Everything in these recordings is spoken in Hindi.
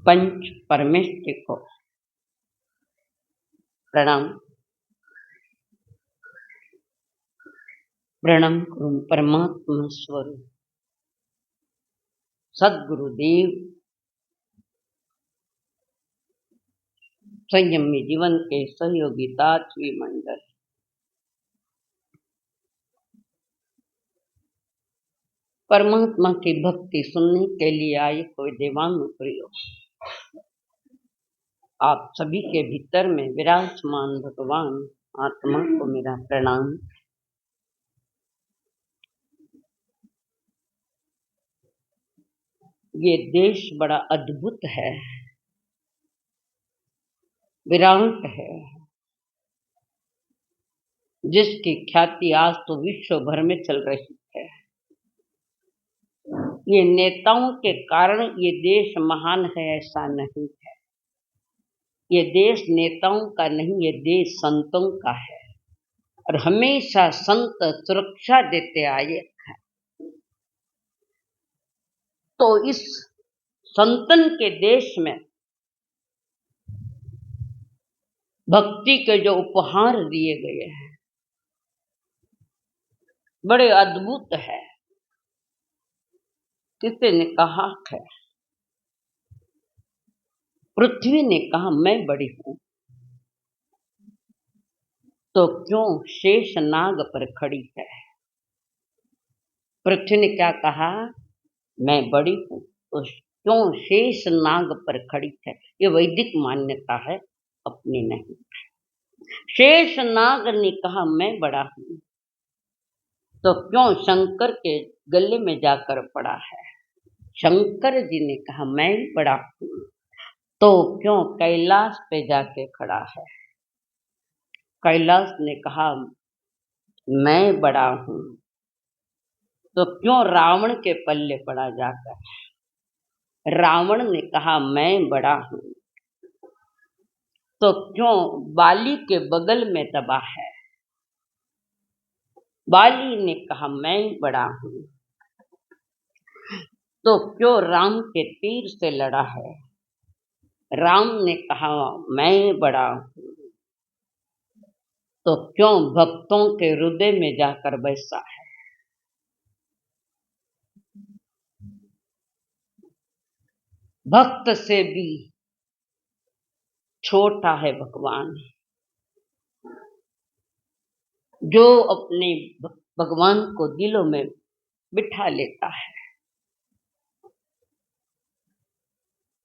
पंच परमेष्टि को प्रणाम। प्रणाम करूं परमात्मा स्वरूप सद्गुरुदेव संयमी जीवन के सहयोगी तात्वी मंडल। परमात्मा की भक्ति सुनने के लिए आए कोई देवानुप्रियो, आप सभी के भीतर में विराजमान भगवान आत्मा को मेरा प्रणाम। ये देश बड़ा अद्भुत है, विराट है, जिसकी ख्याति आज तो विश्व भर में चल रही है। ये नेताओं के कारण ये देश महान है ऐसा नहीं है। ये देश नेताओं का नहीं, ये देश संतों का है और हमेशा संत सुरक्षा देते आए हैं। तो इस संतन के देश में भक्ति के जो उपहार दिए गए हैं बड़े अद्भुत है। किसी ने कहा है, पृथ्वी ने कहा मैं बड़ी हूं, तो क्यों शेष नाग पर खड़ी है। पृथ्वी ने क्या कहा, मैं बड़ी हूं तो क्यों शेष नाग पर खड़ी है। ये वैदिक मान्यता है, अपनी नहीं। शेष नाग ने कहा मैं बड़ा हूं, तो क्यों शंकर के गले में जाकर पड़ा है। शंकर जी ने कहा मैं बड़ा हूं, तो क्यों कैलाश पे जाके खड़ा है। कैलाश ने कहा मैं बड़ा हूं, तो क्यों रावण के पल्ले पड़ा जाकर। रावण ने कहा मैं बड़ा हूं, तो क्यों बाली के बगल में दबा है। बाली ने कहा मैं बड़ा हूं, तो क्यों राम के तीर से लड़ा है। राम ने कहा मैं बड़ा हूं, तो क्यों भक्तों के हृदय में जाकर बैसा है। भक्त से भी छोटा है भगवान, जो अपने भगवान को दिलों में बिठा लेता है।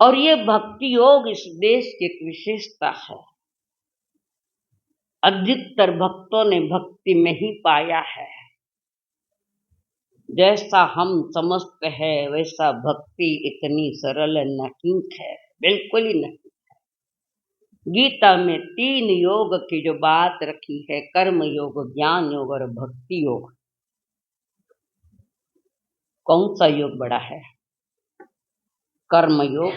और ये भक्ति योग इस देश की एक विशेषता है। अधिकतर भक्तों ने भक्ति में ही पाया है। जैसा हम समझते हैं वैसा भक्ति इतनी सरल नहीं है, बिल्कुल ही नहीं। गीता में 3 योग की जो बात रखी है, कर्म योग, ज्ञान योग और भक्ति योग, कौन सा योग बड़ा है। कर्म योग,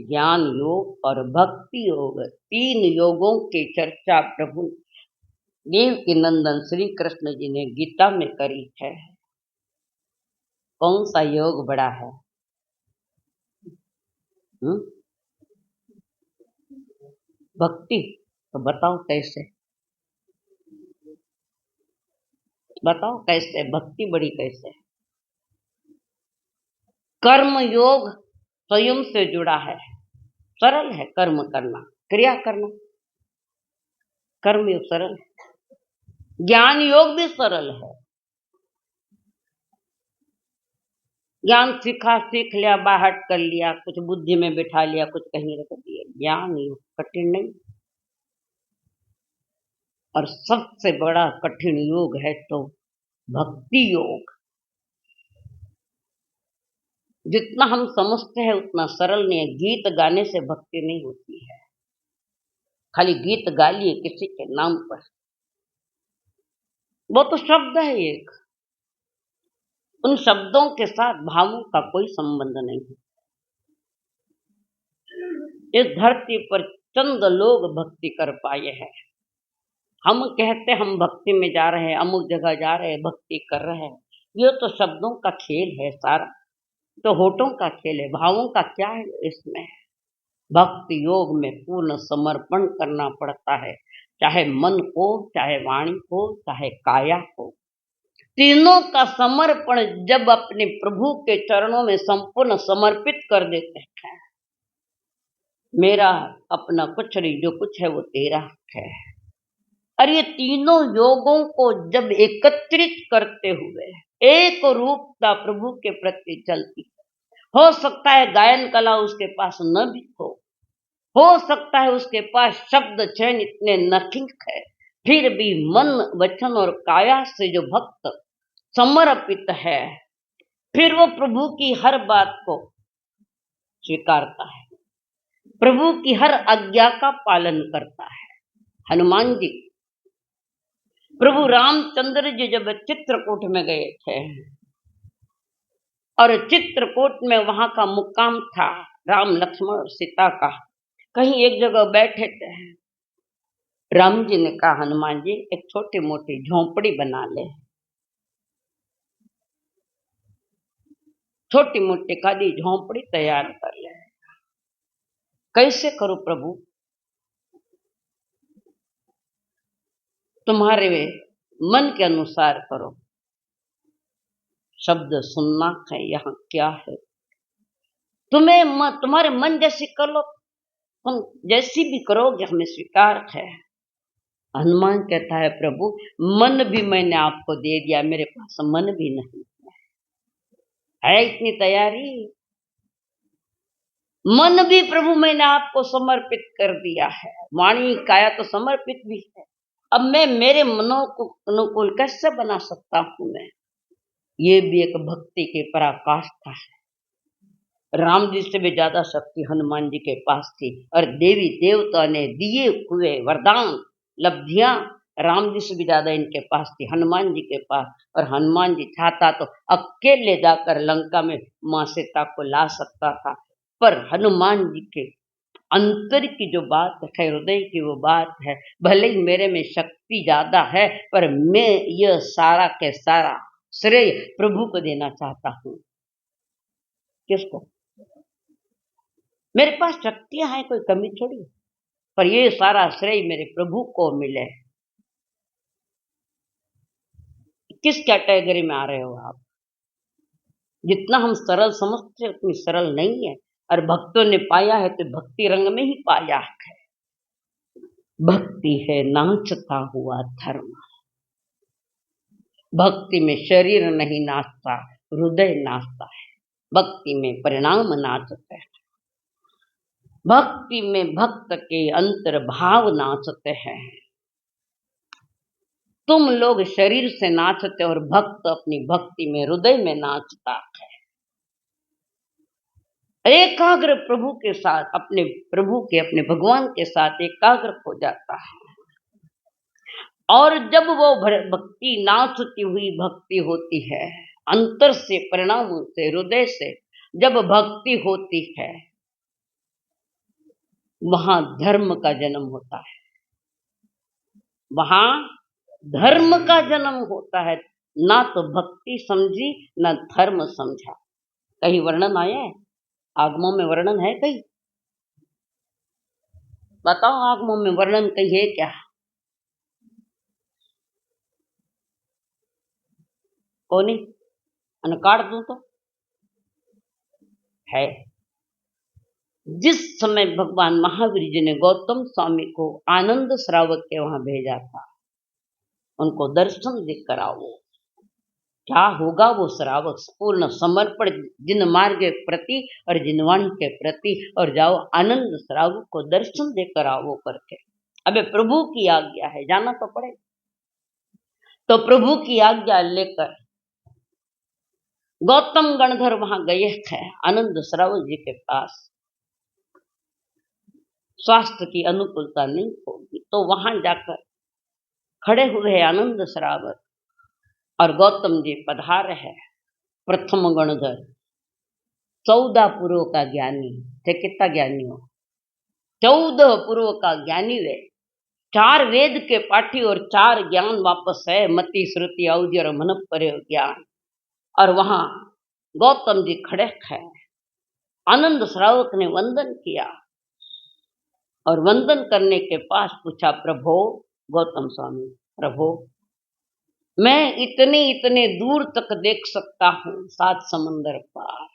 ज्ञान योग और भक्ति योग, 3 योगों की चर्चा प्रभु देवकी नंदन श्री कृष्ण जी ने गीता में करी है। कौन सा योग बड़ा है। भक्ति। तो बताओ कैसे, बताओ कैसे भक्ति बड़ी कैसे। कर्म योग स्वयं से जुड़ा है, सरल है कर्म करना, क्रिया करना। कर्म योग सरल है, ज्ञान योग भी सरल है। ज्ञान सीखा, सीख लिया, बाहर कर लिया, कुछ बुद्धि में बिठा लिया, कुछ कहीं रख दिया। ज्ञान योग कठिन नहीं। और सबसे बड़ा कठिन योग है तो भक्ति योग। जितना हम समझते हैं उतना सरल नहीं है। गीत गाने से भक्ति नहीं होती है। खाली गीत गा लिए किसी के नाम पर, वो तो शब्द है एक, उन शब्दों के साथ भावों का कोई संबंध नहीं है। इस धरती पर चंद लोग भक्ति कर पाए हैं। हम कहते हम भक्ति में जा रहे हैं, अमुक जगह जा रहे हैं, भक्ति कर रहे हैं। ये तो शब्दों का खेल है सारा, तो होठों का खेल है, भावों का क्या है इसमें। भक्ति योग में पूर्ण समर्पण करना पड़ता है, चाहे मन को, चाहे वाणी को, चाहे काया को। तीनों का समर्पण जब अपने प्रभु के चरणों में संपूर्ण समर्पित कर देते हैं, मेरा अपना कुछ नहीं, जो कुछ है वो तेरा है। और ये तीनों योगों को जब एकत्रित करते हुए एक रूपता प्रभु के प्रति चलती है। हो सकता है गायन कला उसके पास न भी हो सकता है उसके पास शब्द चयन इतने नखिक है, फिर भी मन, वचन और काया से जो भक्त समर्पित है, फिर वो प्रभु की हर बात को स्वीकारता है, प्रभु की हर आज्ञा का पालन करता है। हनुमान जी, प्रभु रामचंद्र जी जब चित्रकूट में गए थे और चित्रकूट में वहां का मुकाम था राम, लक्ष्मण और सीता का, कहीं एक जगह बैठे थे। राम जी ने कहा, हनुमान जी एक छोटी मोटी झोंपड़ी बना ले, छोटी मोटी खाली झोंपड़ी तैयार कर ले। कैसे करूं प्रभु? तुम्हारे मन के अनुसार करो। शब्द सुनना है, यहाँ क्या है? तुम्हारे मन जैसी कर लो, तुम जैसी भी करोगे हमें स्वीकार है। हनुमान कहता है, प्रभु मन भी मैंने आपको दे दिया, मेरे पास मन भी नहीं है इतनी तैयारी। मन भी प्रभु मैंने आपको समर्पित कर दिया है, वाणी काया तो समर्पित भी है। अब मैं मेरे मनों को अनुकूल कैसे बना सकता हूं मैं? ये भी एक भक्ति की पराकाष्ठा है। राम जी से भी ज्यादा शक्ति हनुमान जी के पास थी, और देवी देवता ने दिए हुए वरदान लब्धियां राम जी से भी ज्यादा इनके पास थी, हनुमान जी के पास। और हनुमान जी चाहता तो अकेले जाकर लंका में मां सीता को ला सकता था, पर हनुमान जी के अंतर की जो बात है, हृदय की वो बात है, भले ही मेरे में शक्ति ज्यादा है, पर मैं यह सारा के सारा श्रेय प्रभु को देना चाहता हूं। किसको? मेरे पास शक्तियां हैं, कोई कमी थोड़ी, पर ये सारा श्रेय मेरे प्रभु को मिले। किस कैटेगरी में आ रहे हो आप? जितना हम सरल समझते हैं उतनी सरल नहीं है, और भक्तों ने पाया है तो भक्ति रंग में ही पाया है। भक्ति है नाचता हुआ धर्म। भक्ति में शरीर नहीं नाचता, हृदय नाचता है। भक्ति में परिणाम नाचते हैं। भक्ति में भक्त के अंतर भाव नाचते हैं। तुम लोग शरीर से नाचते और भक्त अपनी भक्ति में हृदय में नाचता है। एकाग्र प्रभु के साथ, अपने प्रभु के, अपने भगवान के साथ एकाग्र हो जाता है। और जब वो भक्ति नाचती हुई भक्ति होती है, अंतर से, परिणाम से, हृदय से जब भक्ति होती है, वहां धर्म का जन्म होता है। वहां धर्म का जन्म होता है। ना तो भक्ति समझी, ना धर्म समझा। कहीं वर्णन आया है? आगमों में वर्णन है कहीं? बताओ, आगमों में वर्णन कहीं है क्या? कौन? अनकाढ़ दूं तो है। जिस समय भगवान महावीर जी ने गौतम स्वामी को आनंद श्रावक के वहां भेजा था, उनको दर्शन देकर आओ, क्या होगा वो श्रावक? पूर्ण समर्पण जिन मार्ग के प्रति और जिन वाणी के प्रति, और जाओ आनंद श्रावक को दर्शन देकर आओ करके। अबे प्रभु की आज्ञा है, जाना तो पड़े। तो प्रभु की आज्ञा लेकर गौतम गणधर वहां गए थे आनंद श्रावक जी के पास। स्वास्थ्य की अनुकूलता नहीं होगी तो वहां जाकर खड़े हुए आनंद श्रावक, और गौतम जी पधार है। प्रथम गणधर 14 पुरों का ज्ञानी थे। कितना ज्ञानी हो? 14 पुरों का ज्ञानी वे। 4 वेद के पाठी और 4 ज्ञान वापस है, मति, श्रुति, औदी और मन पर ज्ञान। और वहां गौतम जी खड़े हैं। आनंद श्रावक ने वंदन किया, और वंदन करने के पास पूछा, प्रभो गौतम स्वामी, प्रभो मैं इतने इतने दूर तक देख सकता हूं, 7 समंदर पार।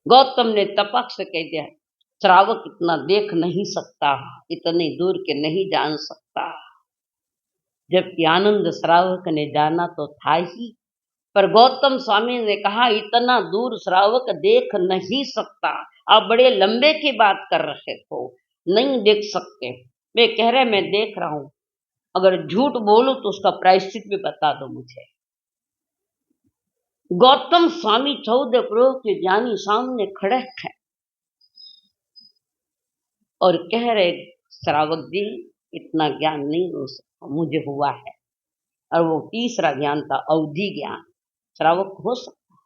गौतम ने तपक से कह दिया, श्रावक इतना देख नहीं सकता, इतने दूर के नहीं जान सकता। जबकि आनंद श्रावक ने जाना तो था ही, पर गौतम स्वामी ने कहा इतना दूर श्रावक देख नहीं सकता। आप बड़े लंबे की बात कर रहे हो, नहीं देख सकते। वे कह रहे मैं देख रहा हूं, अगर झूठ बोलूं तो उसका प्रायश्चित भी बता दो मुझे। गौतम स्वामी 14 प्रयोग के ज्ञानी सामने खड़े हैं और कह रहे, श्रावक जी इतना ज्ञान नहीं हो सकता, मुझे हुआ है। और वो तीसरा ज्ञान था अवधि ज्ञान। श्रावक हो सकता है,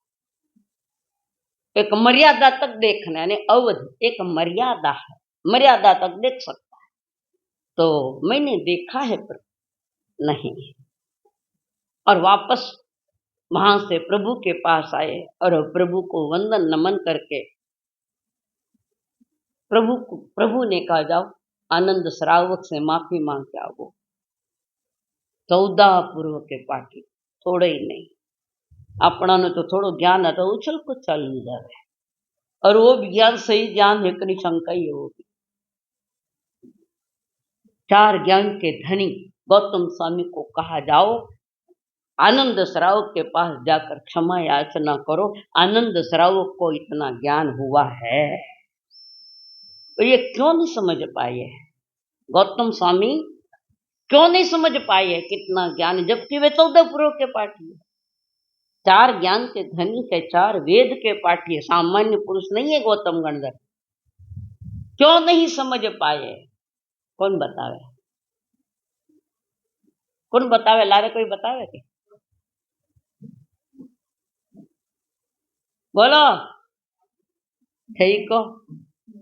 एक मर्यादा तक देखना, यानी अवधि एक मर्यादा है, मर्यादा तक देख सकता है। तो मैंने देखा है पर नहीं। और वापस वहां से प्रभु के पास आए और प्रभु को वंदन नमन करके प्रभु ने कहा, जाओ आनंद श्रावक से माफी मांग के आओ। 14 पूर्व के पाठी, थोड़े ही नहीं, अपना ने तो थोड़ो ज्ञान है तो उछल को चल जाए, और वो भी ज्ञान सही ज्ञान है कि शंका ही है। वो भी 4 ज्ञान के धनी गौतम स्वामी को कहा, जाओ आनंद श्रावक के पास जाकर क्षमा याचना करो, आनंद श्रावक को इतना ज्ञान हुआ है। तो ये क्यों नहीं समझ पाए गौतम स्वामी, क्यों नहीं समझ पाए कितना ज्ञान, जबकि वे 14 पुरों के पाठी है, 4 ज्ञान के धनी है, 4 वेद के पाठी है, सामान्य पुरुष नहीं है गौतम गणधर। क्यों नहीं समझ पाए? कौन बतावे, कौन बतावे? लारे कोई बतावे के? बोलो ठीक हो,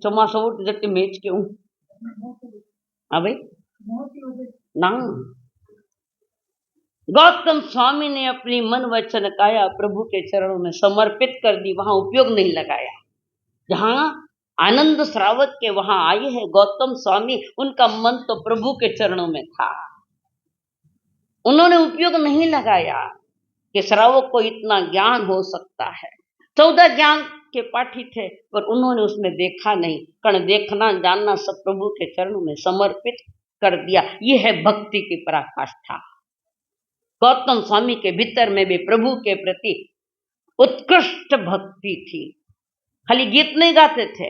चौमासो उठ जटी मेच के हूं। हाँ भाई ना, गौतम स्वामी ने अपनी मन वचन काया प्रभु के चरणों में समर्पित कर दी। वहां उपयोग नहीं लगाया, जहां आनंद श्रावक के वहां आए हैं गौतम स्वामी, उनका मन तो प्रभु के चरणों में था। उन्होंने उपयोग नहीं लगाया कि श्रावक को इतना ज्ञान हो सकता है। 14 ज्ञान के पाठी थे, पर उन्होंने उसमें देखा नहीं। कण देखना जानना सब प्रभु के चरणों में समर्पित कर दिया। ये है भक्ति की पराकाष्ठा। गौतम स्वामी के भीतर में भी प्रभु के प्रति उत्कृष्ट भक्ति थी। खाली गीत नहीं गाते थे,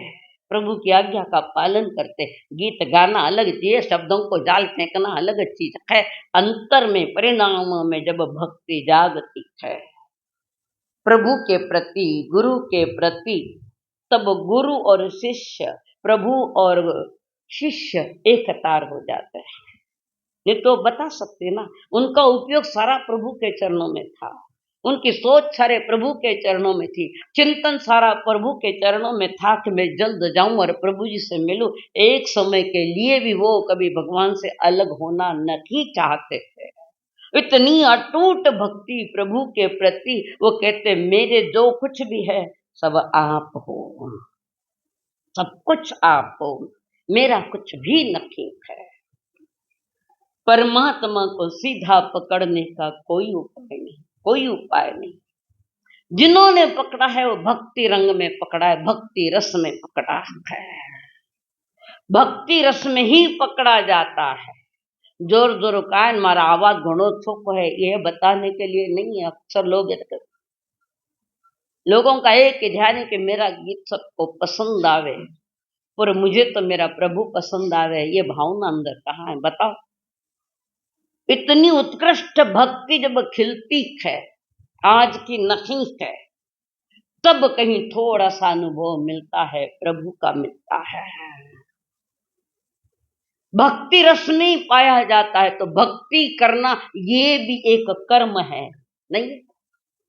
प्रभु की आज्ञा का पालन करते। गीत गाना अलग चीज, शब्दों को जाल फेंकना अलग चीज है। अंतर में परिणामों में जब भक्ति जागती है प्रभु के प्रति, गुरु के प्रति, तब गुरु और शिष्य, प्रभु और शिष्य एक तार हो जाते हैं। ये तो बता सकते ना, उनका उपयोग सारा प्रभु के चरणों में था, उनकी सोच सारे प्रभु के चरणों में थी, चिंतन सारा प्रभु के चरणों में था कि मैं जल्द जाऊं और प्रभु जी से मिलूं। एक समय के लिए भी वो कभी भगवान से अलग होना नहीं चाहते थे। इतनी अटूट भक्ति प्रभु के प्रति, वो कहते मेरे जो कुछ भी है सब आप हो, सब कुछ आप हो, मेरा कुछ भी नहीं है। परमात्मा को सीधा पकड़ने का कोई उपाय नहीं, कोई उपाय नहीं। जिन्होंने पकड़ा है वो भक्ति रंग में पकड़ा है, भक्ति रस में पकड़ा है। भक्ति रस में ही पकड़ा जाता है। जोर जोर का मारा आवाज घणो थोको है, यह बताने के लिए नहीं है। अक्सर लोगों का एक ध्यान है कि मेरा गीत सबको पसंद आवे, पर मुझे तो मेरा प्रभु पसंद आवे। ये भावना अंदर कहाँ है बताओ? इतनी उत्कृष्ट भक्ति जब खिलती है, आज की नहीं है, तब कहीं थोड़ा सा अनुभव मिलता है, प्रभु का मिलता है। भक्ति रस नहीं पाया जाता है तो भक्ति करना ये भी एक कर्म है। नहीं,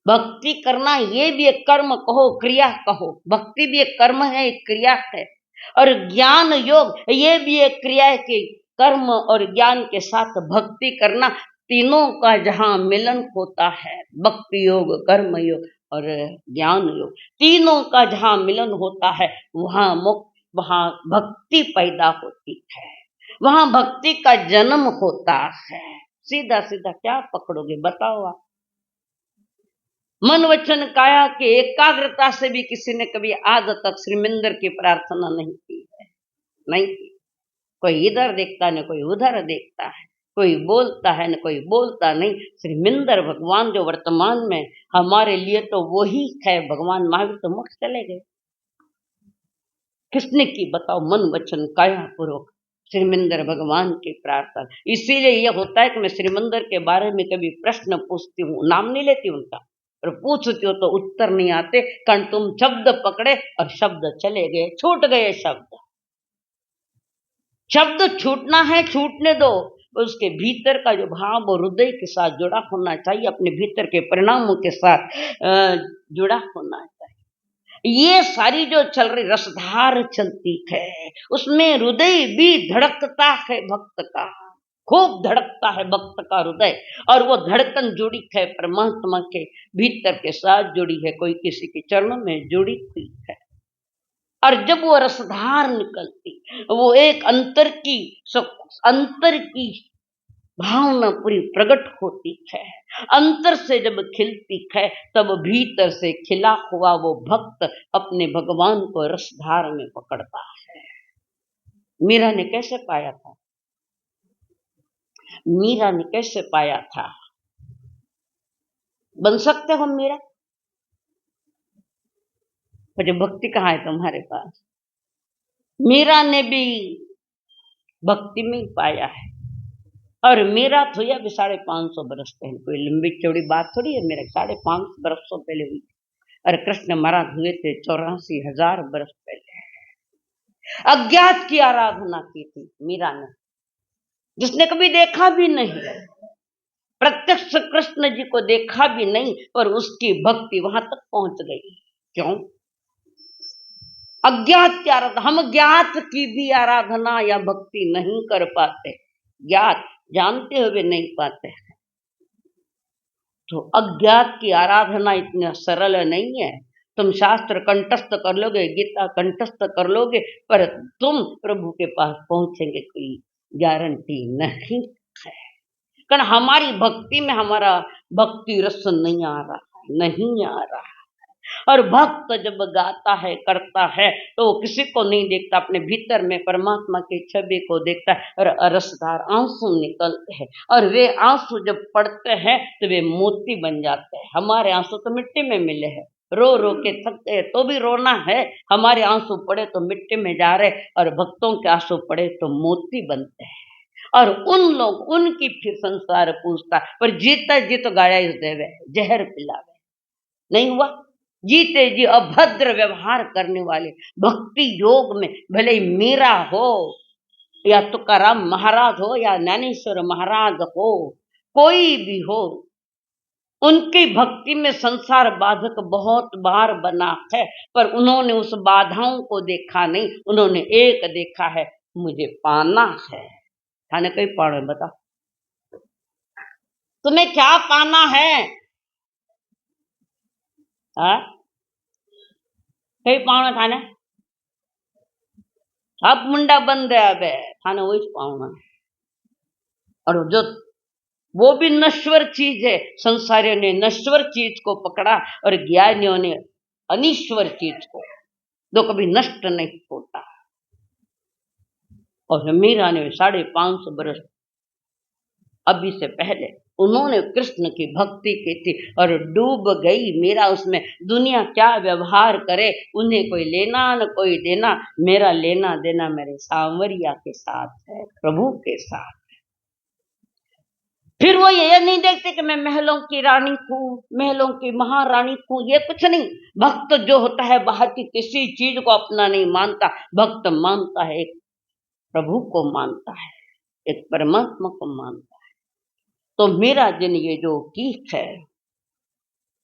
भक्ति करना ये भी एक कर्म कहो, क्रिया कहो। भक्ति भी एक कर्म है, एक क्रिया है। और ज्ञान योग ये भी एक क्रिया है कि कर्म और ज्ञान के साथ भक्ति करना, तीनों का जहां मिलन होता है, भक्ति योग, कर्म योग और ज्ञान योग, तीनों का जहां मिलन होता है वहां वहां भक्ति पैदा होती है, वहां भक्ति का जन्म होता है। सीधा सीधा क्या पकड़ोगे बताओ आप? मन वचन काया के एकाग्रता से भी किसी ने कभी आज तक श्रीमंदिर की प्रार्थना नहीं की है, नहीं की। कोई इधर देखता न कोई उधर देखता है, कोई बोलता है न कोई बोलता नहीं। श्रीमंदिर भगवान जो वर्तमान में हमारे लिए तो वही है। भगवान महावीर तो मोक्ष चले गए, किसने की बताओ? मन वचन काया पूर्वक श्रीमंदिर भगवान की प्रार्थना। इसीलिए यह होता है कि मैं श्रीमंदिर के बारे में कभी प्रश्न पूछती हूँ, नाम नहीं लेती उनका, और पूछती हो तो उत्तर नहीं आते, कारण तुम शब्द पकड़े और शब्द चले गए, छूट गए शब्द। शब्द छूटना है, छूटने दो। उसके भीतर का जो भाव और हृदय के साथ जुड़ा होना चाहिए, अपने भीतर के परिणामों के साथ जुड़ा होना चाहिए। ये सारी जो चल रही रसधार चलती है, उसमें हृदय भी धड़कता है भक्त का, खूब धड़कता है भक्त का हृदय, और वो धड़कन जुड़ी है परमात्मा के भीतर के साथ जुड़ी है, कोई किसी के चरणों में जुड़ी हुई है। और जब वो रसधार निकलती, वो एक अंतर की भावना पूरी प्रकट होती है, अंतर से जब खिलती है, तब भीतर से खिला हुआ वो भक्त अपने भगवान को रसधार में पकड़ता है। मीरा ने कैसे पाया था? मीरा ने कैसे पाया था? बन सकते हो मीरा? मुझे भक्ति कहाँ है तुम्हारे पास? मीरा ने भी भक्ति में ही पाया है। और मेरा तो यह भी 550 बरस पहले, कोई लंबी चौड़ी बात थोड़ी है। मेरे 550 बरसों पहले हुई। और कृष्ण महाराज हुए थे 84,000 बरस पहले। अज्ञात की आराधना की थी मीरा ने, जिसने कभी देखा भी नहीं, प्रत्यक्ष कृष्ण जी को देखा भी नहीं, पर उसकी भक्ति वहां तक पहुंच गई। क्यों? अज्ञात की आराधना। हम ज्ञात की भी आराधना या भक्ति नहीं कर पाते, ज्ञात जानते हुए नहीं पाते हैं। तो अज्ञात की आराधना इतना सरल नहीं है। तुम शास्त्र कंठस्थ कर लोगे, गीता कंठस्थ कर लोगे, पर तुम प्रभु के पास पहुंचेंगे कोई गारंटी नहीं है। कारण हमारी भक्ति में हमारा भक्ति रस नहीं आ रहा, नहीं आ रहा। और भक्त जब गाता है, करता है, तो वो किसी को नहीं देखता, अपने भीतर में परमात्मा की छवि को देखता है, और रसदार आंसू निकलते हैं। और वे आंसू जब पड़ते हैं तो वे मोती बन जाते हैं। हमारे आंसू तो मिट्टी में मिले हैं, रो रो के थकते हैं तो भी रोना है। हमारे आंसू पड़े तो मिट्टी में जा रहे, और भक्तों के आंसू पड़े तो मोती बनते हैं। और उनकी फिर संसार पूछता, पर जीता जी तो गाया इस देवे, जहर पिलावे। नहीं हुआ? जीते जी अभद्र व्यवहार करने वाले भक्ति योग में, भले ही मीरा हो या तुकाराम महाराज हो या ज्ञानेश्वर महाराज हो, कोई भी हो, उनकी भक्ति में संसार बाधक बहुत बार बना है, पर उन्होंने उस बाधाओं को देखा नहीं। उन्होंने एक देखा है, मुझे पाना है। थाने कहीं पाना, बता तुम्हें क्या पाना है? कई पावना थाने सब मुंडा बंद है, अब थाने वही पावना। और जो वो भी नश्वर चीज है, संसारियों ने नश्वर चीज को पकड़ा और ज्ञानियों ने अनिश्वर चीज को, जो कभी नष्ट नहीं होता। और मीरा ने 550 बरस अभी से पहले उन्होंने कृष्ण की भक्ति की थी, और डूब गई मीरा उसमें। दुनिया क्या व्यवहार करे, उन्हें कोई लेना न कोई देना। मेरा लेना देना मेरे सांवरिया के साथ है, प्रभु के साथ। फिर वो ये नहीं देखते कि मैं महलों की रानी हूँ, महलों की महारानी हूँ, ये कुछ नहीं। भक्त जो होता है बाहर की किसी चीज को अपना नहीं मानता। भक्त मानता है, एक प्रभु को मानता है, एक परमात्मा को मानता है। तो मीरा जी ने ये जो की है,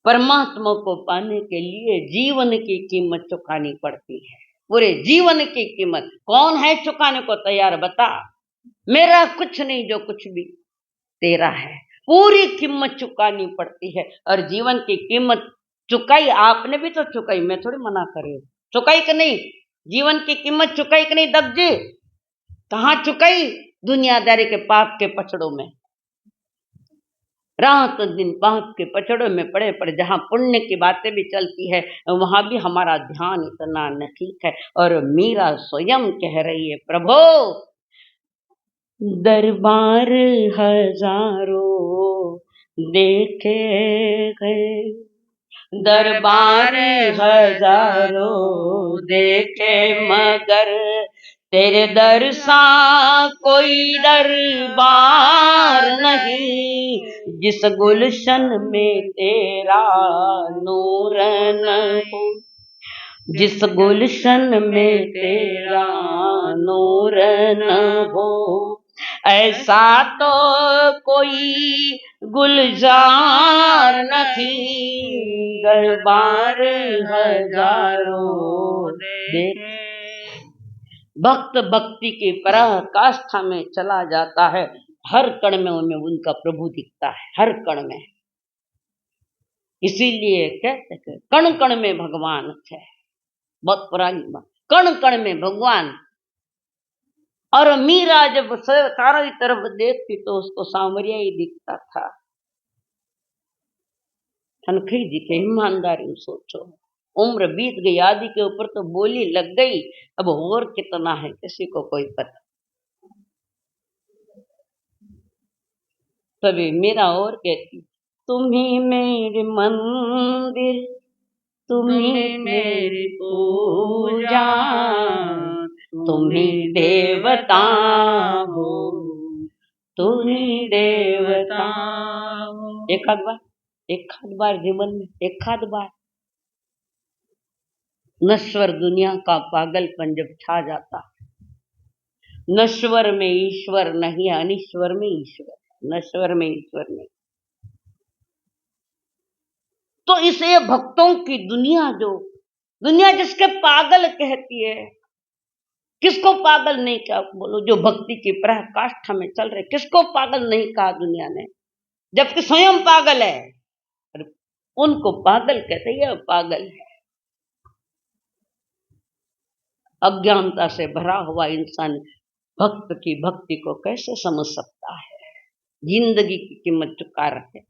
परमात्मा को पाने के लिए जीवन की कीमत चुकानी पड़ती है। पूरे जीवन की कीमत कौन है चुकाने को तैयार? बता। मेरा कुछ नहीं, जो कुछ भी तेरा है, पूरी कीमत चुकानी पड़ती है। और जीवन की कीमत चुकाई आपने भी तो चुकाई, मैं थोड़ी मना कर रही हूं, चुकाई कि नहीं? जीवन की कीमत चुकाई कि नहीं दत्त जी? कहाँ चुकाई? दुनियादारी के पाप के पछड़ों में, रात दिन पाप के पछड़ों में पड़े पड़े। जहाँ पुण्य की बातें भी चलती है वहां भी हमारा ध्यान इतना नहीं है। और मीरा स्वयं कह रही है, प्रभो दरबार हजारों देखे गए, दरबार हजारों देखे मगर तेरे दर सा कोई दरबार नहीं, जिस गुलशन में तेरा नूर न हो, जिस गुलशन में तेरा नूर न हो, ऐसा तो कोई गुलजार नहीं, दरबार हजारों देखे। भक्त भक्ति की पराकाष्ठा में चला जाता है, हर कण में उनमें उनका प्रभु दिखता है, हर कण में। इसीलिए कहते हैं कण कण में भगवान है, बहुत पुरानी बात, कण कण में भगवान। और मीरा जब चारों तरफ देखती तो उसको सांवरिया ही दिखता था। कनखई जी के ईमानदारी सोचो, उम्र बीत गई, आदि के ऊपर तो बोली लग गई, अब और कितना है किसी को कोई पता। तभी मेरा और कहती, तुम्ही मेरे मंदिर, तुम्ही मेरी पूजा, तुम्ही देवता हो, तुम्ही देवता हो। एक आध बार जीवन में एक आध बार नश्वर दुनिया का पागलपन जब छा जाता, नश्वर में ईश्वर नहीं, अनिश्वर में ईश्वर, नश्वर में ईश्वर नहीं। तो इसे भक्तों की दुनिया, जो दुनिया जिसके पागल कहती है, किसको पागल नहीं कहा बोलो? जो भक्ति की पराकाष्ठा में चल रहे, किसको पागल नहीं कहा दुनिया ने? जबकि स्वयं पागल है, उनको पागल कहते हैं। पागल है, अज्ञानता से भरा हुआ इंसान भक्त की भक्ति को कैसे समझ सकता है? जिंदगी की कीमत चुका रहे।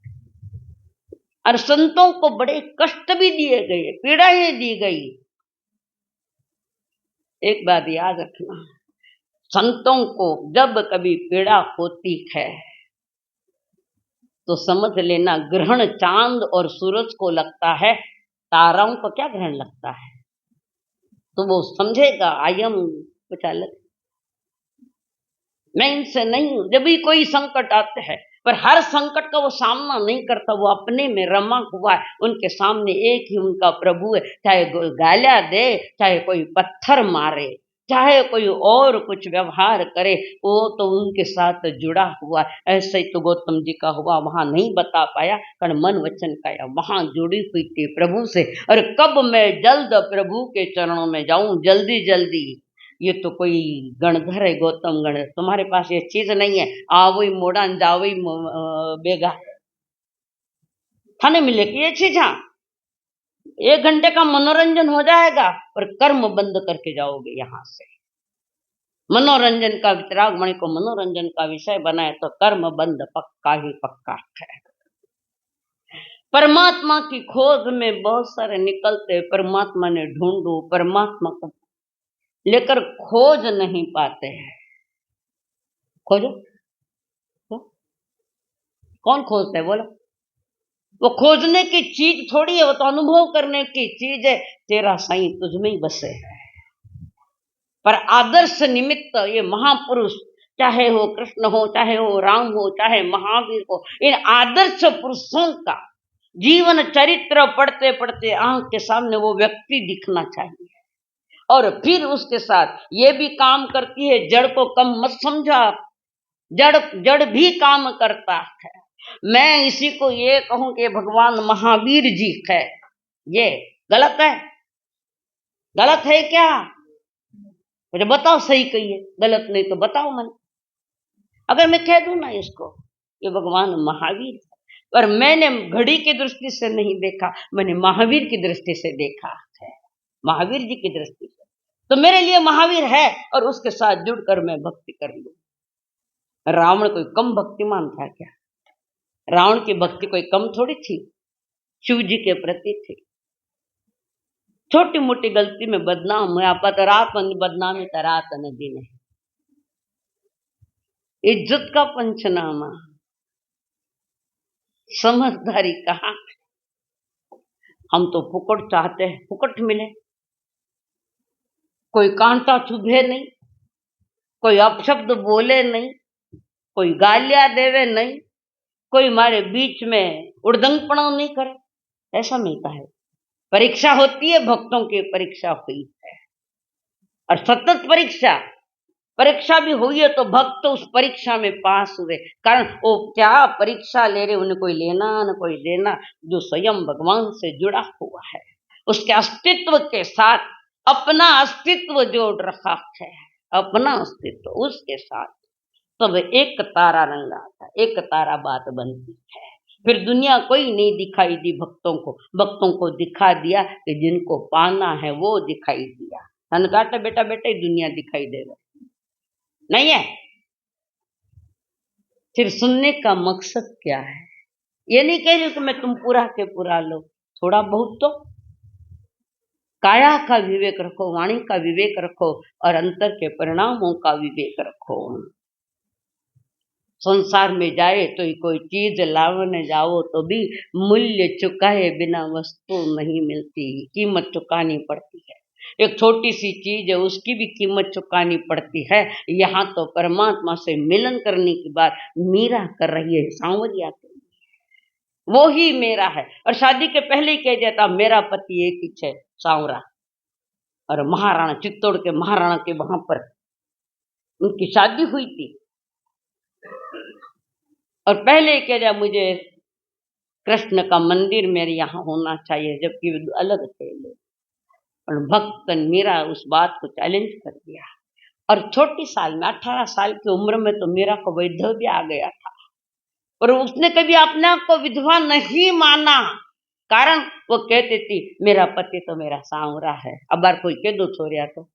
और संतों को बड़े कष्ट भी दिए गए, पीड़ाएं दी गई। एक बात याद रखना, संतों को जब कभी पीड़ा होती है तो समझ लेना ग्रहण चांद और सूरज को लगता है, ताराओं को क्या ग्रहण लगता है? तो वो समझेगा आई एम कुछ अलग, मैं इनसे नहीं हूं। जब भी कोई संकट आते हैं, पर हर संकट का वो सामना नहीं करता, वो अपने में रमा हुआ है। उनके सामने एक ही उनका प्रभु है, चाहे गालियां दे, चाहे कोई पत्थर मारे, चाहे कोई और कुछ व्यवहार करे, वो तो उनके साथ जुड़ा हुआ है। ऐसे ही तो गौतम जी का हुआ, वहां नहीं बता पाया, कारण मन वचन काया वहां जुड़ी हुई थी प्रभु से। और कब मैं जल्द प्रभु के चरणों में जाऊं, जल्दी जल्दी। ये तो कोई गणधर है, गौतम गण, तुम्हारे पास ये चीज नहीं है, आवो ही मोड़ा जाओ ही बेगा थाने मिले कि ये चीज। हाँ, 1 घंटे का मनोरंजन हो जाएगा, पर कर्म बंद करके जाओगे यहां से। मनोरंजन का वितराग मणि को मनोरंजन का विषय बनाए तो कर्म बंद पक्का ही पक्का है। परमात्मा की खोज में बहुत सारे निकलते, परमात्मा ने ढूंढो, परमात्मा को लेकर खोज नहीं पाते हैं। खोजो तो कौन खोजता है बोलो? वो खोजने की चीज थोड़ी है, वो तो अनुभव करने की चीज है। तेरा साईं तुझमें ही बसे है। पर आदर्श निमित्त ये महापुरुष, चाहे हो कृष्ण हो, चाहे हो राम हो, चाहे महावीर हो, इन आदर्श पुरुषों का जीवन चरित्र पढ़ते पढ़ते आंख के सामने वो व्यक्ति दिखना चाहिए। और फिर उसके साथ ये भी काम करती है, जड़ को कम मत समझा, जड़ भी काम करता है। मैं इसी को ये कहूं कि भगवान महावीर जी है, ये गलत है? गलत है क्या? मुझे बताओ, सही कहिए, गलत नहीं तो बताओ मन। अगर मैं कह दूं ना इसको ये भगवान महावीर है, पर मैंने घड़ी की दृष्टि से नहीं देखा, मैंने महावीर की दृष्टि से देखा है, महावीर जी की दृष्टि से। तो मेरे लिए महावीर है और उसके साथ जुड़कर मैं भक्ति कर लूं। रावण कोई कम भक्तिमान था क्या? रावण की भक्ति कोई कम थोड़ी थी, शिव जी के प्रति थी। छोटी मोटी गलती में बदनाम हुआ, पत रात बदनामी तो रात नदी ने। इज्जत का पंचनामा, समझदारी कहाँ? हम तो फुकट चाहते हैं, फुकट मिले, कोई कांटा चुभे नहीं, कोई अपशब्द बोले नहीं, कोई गालियां देवे नहीं, कोई हमारे बीच में उड़दंगपना नहीं करे, ऐसा मिलता है। परीक्षा होती है, भक्तों की परीक्षा हुई है, और सतत परीक्षा परीक्षा भी हुई है, तो भक्त उस परीक्षा में पास हुए। कारण वो क्या परीक्षा ले रहे, उन्हें कोई लेना न कोई देना, जो स्वयं भगवान से जुड़ा हुआ है, उसके अस्तित्व के साथ अपना अस्तित्व जोड़ रखा है, अपना अस्तित्व उसके साथ, तब एक तारा रंग आता, एक तारा बात बनती है। फिर दुनिया कोई नहीं दिखाई दी भक्तों को दिखा दिया कि जिनको पाना है वो दिखाई दिया। धन काटा बेटा बेटा ही दुनिया दिखाई दे रहा नहीं है। फिर सुनने का मकसद क्या है? ये नहीं कह रही कि मैं तुम पूरा के पूरा लो, थोड़ा बहुत तो काया का विवेक रखो, वाणी का विवेक रखो, और अंतर के परिणामों का विवेक रखो। संसार में जाए तो कोई चीज लावने जाओ तो भी मूल्य चुकाए बिना वस्तु नहीं मिलती, कीमत चुकानी पड़ती है। एक छोटी सी चीज है, उसकी भी कीमत चुकानी पड़ती है। यहाँ तो परमात्मा से मिलन करने की बात मीरा कर रही है, सांवरिया के, वो ही मेरा है। और शादी के पहले ही कह देता मेरा पति एक ही है, सांवरा। और महाराणा चित्तौड़ के महाराणा के वहां पर उनकी शादी हुई थी, और पहले कह दिया मुझे कृष्ण का मंदिर मेरे यहाँ होना चाहिए, जबकि अलग थे लोग। और भक्त मीरा उस बात को चैलेंज कर दिया, और छोटी साल में 18 साल की उम्र में तो मीरा को वैधव्य आ गया था, और उसने कभी अपने आप को विधवा नहीं माना। कारण वो कहती थी मेरा पति तो मेरा सांवरा है। अब बार कोई कह दो छोरिया तो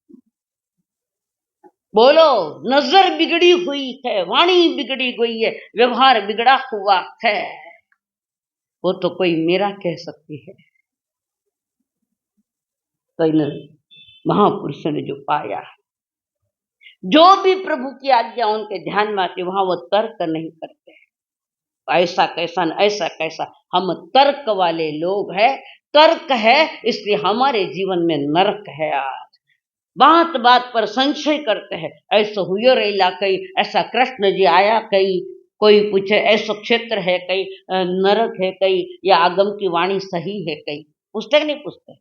बोलो, नजर बिगड़ी हुई है, वाणी बिगड़ी हुई है, व्यवहार बिगड़ा हुआ है, वो तो कोई मेरा कह सकती है। तो इन महापुरुषों ने जो पाया, जो भी प्रभु की आज्ञा उनके ध्यान में आती, वहां वो तर्क नहीं करते। ऐसा कैसा न ऐसा कैसा, हम तर्क वाले लोग हैं, तर्क है इसलिए हमारे जीवन में नरक है। आज बात बात पर संशय करते हैं, ऐसा हुई रेला कई, ऐसा कृष्ण जी आया कई, कोई पूछे ऐसा क्षेत्र है कई, नरक है कई, या आगम की वाणी सही है कई, पूछते कि नहीं पूछते?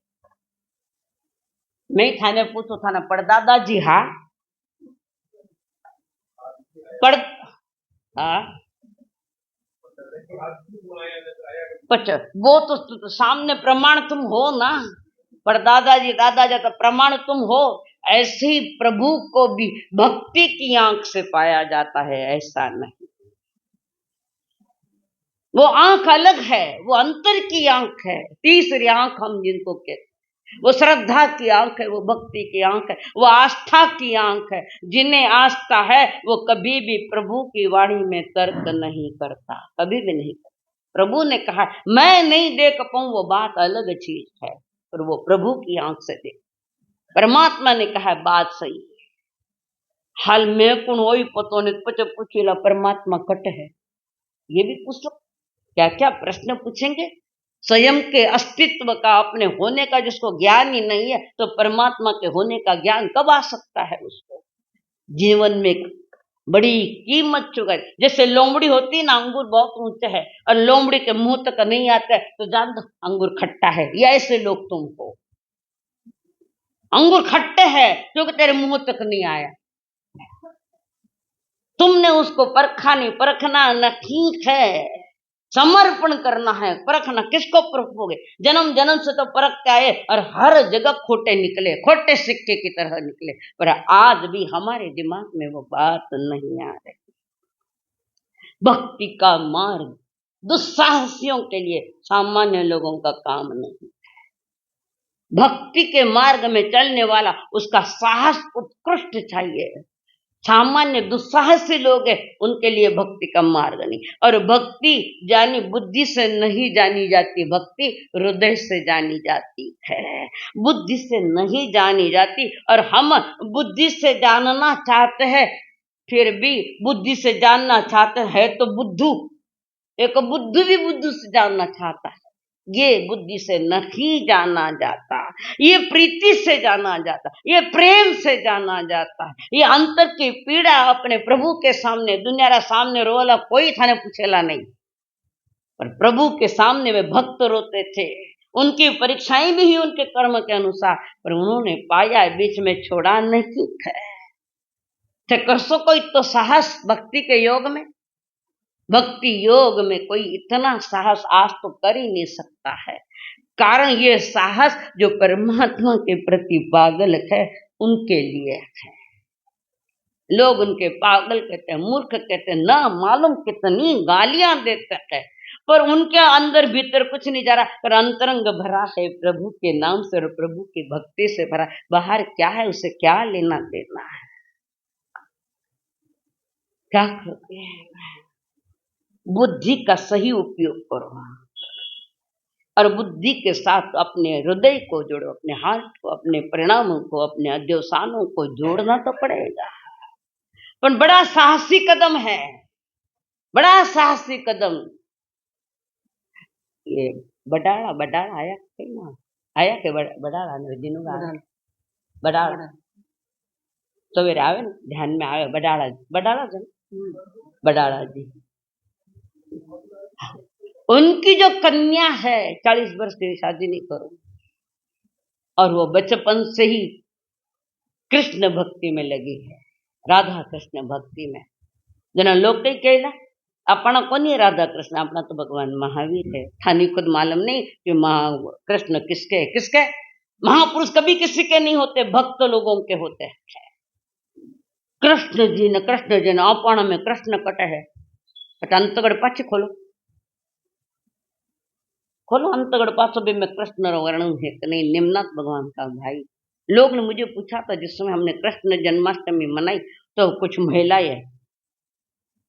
मैं थाने पूछो थाना पड़दादा जी, हाँ पढ़, हाँ वो तो सामने प्रमाण तुम हो ना, परदादा जी दादा जी तो प्रमाण तुम हो। ऐसे ही प्रभु को भी भक्ति की आंख से पाया जाता है, ऐसा नहीं। वो आंख अलग है, वो अंतर की आंख है, तीसरी आंख हम जिनको कहते, वो श्रद्धा की आंख है, वो भक्ति की आंख है, वो आस्था की आंख है। जिन्हें आस्था है वो कभी भी प्रभु की वाणी में तर्क नहीं करता, कभी भी नहीं करता। प्रभु ने कहा मैं नहीं देख पाऊं, वो बात अलग चीज है, पर वो प्रभु की आंख से देख। परमात्मा ने कहा बात सही है, हाल में कुण वही पतो नहीं पच पूछेला परमात्मा कट है, ये भी पूछ लो। क्या क्या प्रश्न पूछेंगे? स्वयं के अस्तित्व का, अपने होने का जिसको ज्ञान ही नहीं है, तो परमात्मा के होने का ज्ञान कब आ सकता है उसको? जीवन में बड़ी कीमत चुकाई। जैसे लोमड़ी होती ना, अंगूर बहुत ऊंचा है और लोमड़ी के मुंह तक नहीं आता है, तो जान दो अंगूर खट्टा है। या ऐसे लोग तुम हो, अंगूर खट्टे हैं क्योंकि तेरे मुंह तक नहीं आया, तुमने उसको परखा नहीं। परखना न ठीक है, समर्पण करना है। परखना किसको परखोगे? जन्म जन्म से तो परखते आए और हर जगह खोटे निकले, खोटे सिक्के की तरह निकले, पर आज भी हमारे दिमाग में वो बात नहीं आ रही। भक्ति का मार्ग दुस्साहसियों के लिए, सामान्य लोगों का काम नहीं। भक्ति के मार्ग में चलने वाला उसका साहस उत्कृष्ट चाहिए। सामान्य दुस्साहसी लोग हैं, उनके लिए भक्ति का मार्ग नहीं। और भक्ति जानी बुद्धि से नहीं जानी जाती, भक्ति हृदय से जानी जाती है, बुद्धि से नहीं जानी जाती। और हम बुद्धि से जानना चाहते हैं, फिर भी बुद्धि से जानना चाहते हैं तो बुद्धू, एक बुद्धू भी बुद्धू से जानना चाहता है। ये बुद्धि से नहीं जाना जाता, ये प्रीति से जाना जाता, ये प्रेम से जाना जाता है। ये अंतर की पीड़ा अपने प्रभु के सामने, दुनिया रा सामने रोला कोई थाने पूछेला नहीं, पर प्रभु के सामने वे भक्त रोते थे। उनकी परीक्षाएं भी हुई उनके कर्म के अनुसार, पर उन्होंने पाया बीच में छोड़ा नहीं है। कसो कोई तो साहस भक्ति के योग में, भक्ति योग में कोई इतना साहस आज तो कर ही नहीं सकता है। कारण ये साहस जो परमात्मा के प्रति पागल है उनके लिए है। लोग उनके पागल कहते हैं, मूर्ख कहते हैं, ना मालूम कितनी गालियां देते हैं, पर उनके अंदर भीतर कुछ नहीं जा रहा, पर अंतरंग भरा है प्रभु के नाम से और प्रभु की भक्ति से भरा। बाहर क्या है उसे क्या लेना देना है, क्या करते हैं। बुद्धि का सही उपयोग करो और बुद्धि के साथ अपने हृदय को जोड़ो, अपने हार्ट को, अपने परिणामों को, अपने अध्यवसानों को जोड़ना तो पड़ेगा। पर बड़ा साहसी कदम है, बड़ा साहसी कदम। ये बडाड़ा बडाड़ा आया कहीं ना आया के बडाड़ा जिनू बडाड़ा सवेरे आवे ना ध्यान में आवे बडाड़ा बडाड़ा जन बडाड़ा जी। उनकी जो कन्या है 40 वर्ष की शादी नहीं करो, और वो बचपन से ही कृष्ण भक्ति में लगी है, राधा कृष्ण भक्ति में। जना लोग कई कहला अपना कौन है राधा कृष्ण, अपना तो भगवान महावीर है। थानी खुद मालूम नहीं कि कृष्ण किसके किसके। महापुरुष कभी किसी के नहीं होते, भक्त लोगों के होते हैं। कृष्ण जी ने अपना में कृष्ण कटे है। अंतगढ़ पाछे खोलो खोलो अंतगढ़ पाछो भी में कृष्ण वर्णन है कि नहीं, निम्नाथ भगवान का भाई। लोग ने मुझे पूछा था जिस समय हमने कृष्ण जन्माष्टमी मनाई तो कुछ महिलाएं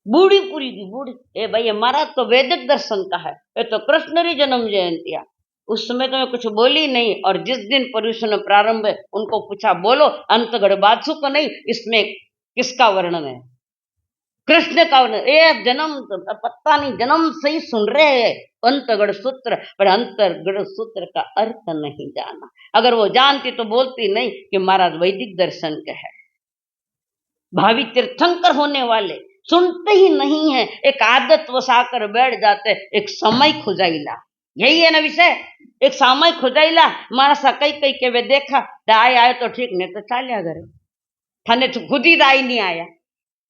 बूढ़ी पूरी की बूढ़ी, ए भाई हमारा तो वैदिक दर्शन का है, ये तो कृष्ण की जन्म जयंतिया। उस समय तो मैं कुछ बोली नहीं, और जिस दिन पर्यूषण प्रारंभ है उनको पूछा बोलो अंतगढ़ बाजू को नहीं, इसमें किसका वर्णन है, कृष्ण का वर्णन। ए जन्म पता नहीं, जन्म से ही सुन रहे हैं अंतगढ़ सूत्र, पर अंतगढ़ सूत्र का अर्थ नहीं जाना। अगर वो जानती तो बोलती नहीं कि महाराज वैदिक दर्शन का है। भावी तीर्थंकर होने वाले सुनते ही नहीं है, एक आदत वसाकर बैठ जाते, एक समय खुजाइला, यही है ना विषय, एक समय खुजाइला। मारा सा कई कई के वे देखा दाई आए तो ठीक, नहीं तो चालिया घरे। थाने तो खुद ही दाई नहीं आया,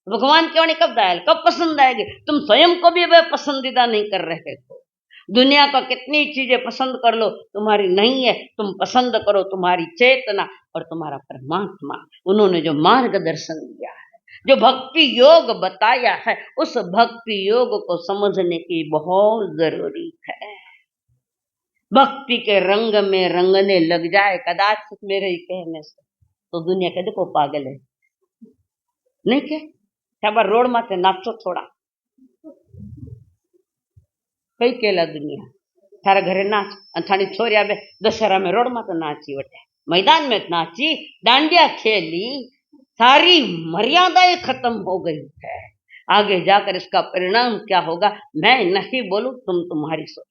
भगवान क्यों नहीं कब दायल कब पसंद आएगी। तुम स्वयं को भी वे पसंदीदा नहीं कर रहे हो। दुनिया का कितनी चीजें पसंद कर लो, तुम्हारी नहीं है। तुम पसंद करो तुम्हारी चेतना और तुम्हारा परमात्मा। उन्होंने जो मार्गदर्शन दिया है, जो भक्ति योग बताया है, उस भक्ति योग को समझने की बहुत जरूरी है। भक्ति के रंग में रंगने लग जाए कदाचित मेरे ही कहने से तो दुनिया के देखो पागल है नहीं के खबर रोड माथे नाचो थोड़ा कई केला दुनिया थारा घरे नाच थानी छोरिया बे दशहरा में रोड माथे नाची वटे, मैदान में नाची, डांडिया खेली, सारी मर्यादाएं खत्म हो गई है। आगे जाकर इसका परिणाम क्या होगा मैं नहीं बोलूं, तुम तुम्हारी सोच।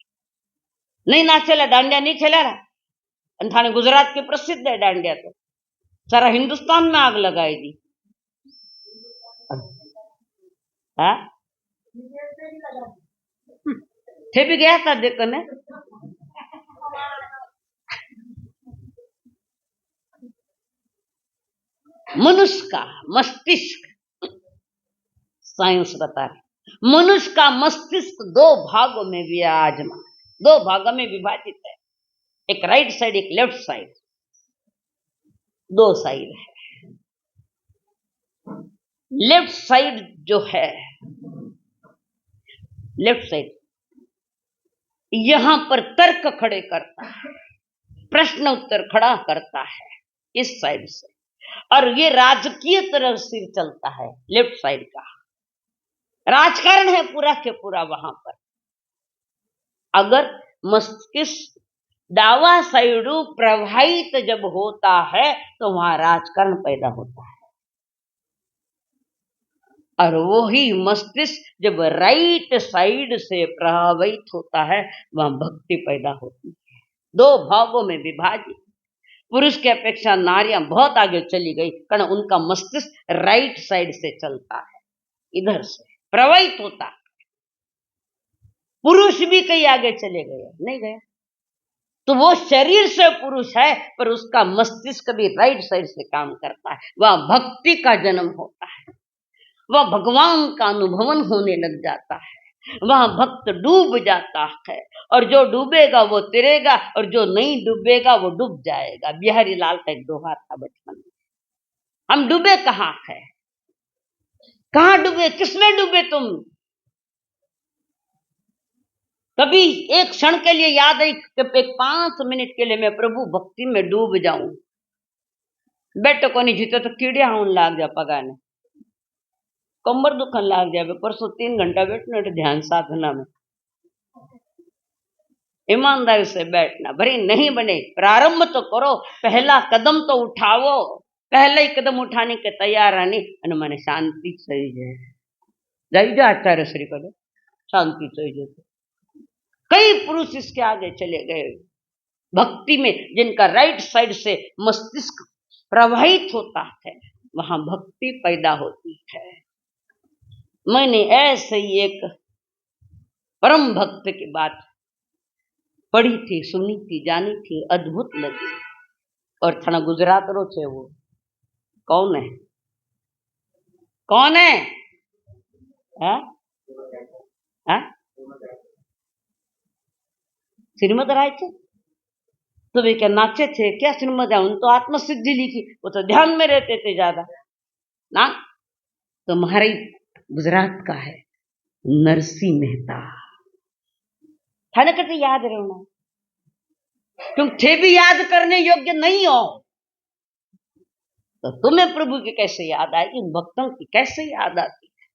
नहीं नाचेला डांडिया नहीं खेला रहा, थाने गुजरात की प्रसिद्ध है डांडिया, तो सारा हिंदुस्तान में आग लगाएगी। हाँ थे भी गया था देखो ने। मनुष्य का मस्तिष्क, साइंस बता रही मनुष्य का मस्तिष्क 2 भागों में विराजमान, 2 भागों में विभाजित है, एक राइट साइड एक लेफ्ट साइड, 2 साइड है। लेफ्ट साइड जो है, लेफ्ट साइड यहां पर तर्क खड़े करता है, प्रश्न उत्तर खड़ा करता है इस साइड से, और ये राजकीय तरफ सिर चलता है लेफ्ट साइड का। राजकारण है पूरा के पूरा वहां पर। अगर मस्तिष्क दावा साइडू प्रवाहित जब होता है तो वहां राजकारण पैदा होता है, और वही मस्तिष्क जब राइट साइड से प्रभावित होता है वहां भक्ति पैदा होती है। दो भागों में विभाजित। पुरुष की अपेक्षा नारियां बहुत आगे चली गई, कारण उनका मस्तिष्क राइट साइड से चलता है, इधर से प्रवाहित होता है। पुरुष भी कहीं आगे चले गए, नहीं गया, तो वो शरीर से पुरुष है पर उसका मस्तिष्क भी राइट साइड से काम करता है। वह भक्ति का जन्म होता है, वह भगवान का अनुभवन होने लग जाता है, वह भक्त डूब जाता है, और जो डूबेगा वो तैरेगा, और जो नहीं डूबेगा वो डूब जाएगा। बिहारी लाल का एक दोहा था बचपन में। हम डूबे कहाँ है, कहाँ डूबे, किसमें डूबे तुम? कभी एक क्षण के लिए याद है कि एक 5 मिनट के लिए मैं प्रभु भक्ति में डूब जाऊं। बैठो को नहीं जीते तो कीड़े आउन लाग जा पगाने, कमर दुखन लाग जाए। परसों 3 घंटा बैठना ध्यान साधना में, ईमानदारी से बैठना। भरी नहीं बने, प्रारंभ तो करो, पहला कदम तो उठाओ। पहला ही कदम उठाने के तैयार आने અને મને શાંતિ થઈ જાય। જઈ जा आचार्य श्री पद शांति चाहिए। कई पुरुष इसके आगे चले गए भक्ति में, जिनका राइट साइड से मस्तिष्क प्रवाहित होता है, वहां भक्ति पैदा होती है। मैंने ऐसे ही एक परम भक्त की बात पढ़ी थी, सुनी थी, जानी थी, अद्भुत लगी। और थाना गुजरात रो छे वो कौन है? कौन है? श्रीमद राय थे तो वे क्या नाचे थे क्या? श्रीमद राय तो आत्मसिद्धि लिखी, वो तो ध्यान में रहते थे ज्यादा ना। तो हमारे गुजरात का है नरसिंह मेहता। थाने करते याद रहना, तुम थे भी याद करने योग्य नहीं हो तो तुम्हें प्रभु की कैसे याद आएगी, इन भक्तों की कैसे याद आती है।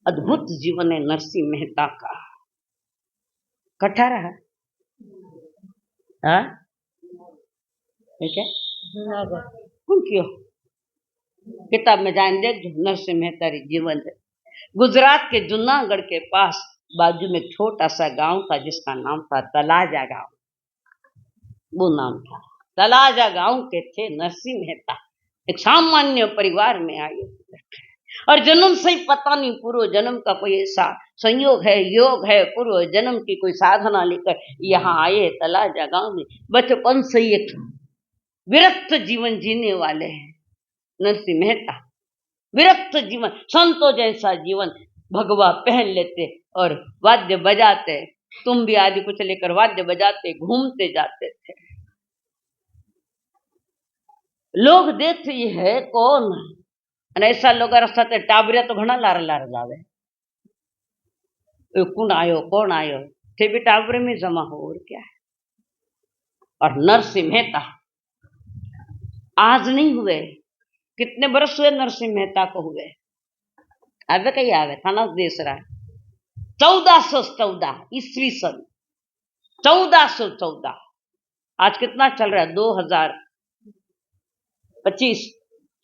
अद्भुत जीवन है नरसिंह मेहता का। कठा रहा ठीक है, क्यों किताब में जान देख नरसिंह मेहता जीवन है। गुजरात के जूनागढ़ के पास बाजू में छोटा सा गांव था जिसका नाम था तलाजा गांव। वो नाम था तलाजा गांव के थे नरसिंह मेहता। एक सामान्य परिवार में आए और जन्म से ही पता नहीं पूर्व जन्म का कोई ऐसा संयोग है, योग है, पूर्व जन्म की कोई साधना लेकर यहाँ आए तलाजा गांव में। बचपन से ही एक विरक्त जीवन जीने वाले हैं नरसिंह मेहता। विरक्त जीवन, संतों जैसा जीवन। भगवा पहन लेते और वाद्य बजाते, तुम भी आदि कुछ लेकर वाद्य बजाते घूमते जाते थे। लोग देखते ये है कौन, ऐसा लोग रस्ता टाबरिया तो घना लार लार जावे, कौन आयो कौन आयो, थे भी टाबरे में जमा हो और क्या है। और नरसिंह मेहता आज नहीं हुए, कितने बरस हुए नरसिंह मेहता को हुए, अब कहीं आवे थाना देश रहा 1414 ईस्वी सन 1414। आज कितना चल रहा है 2025,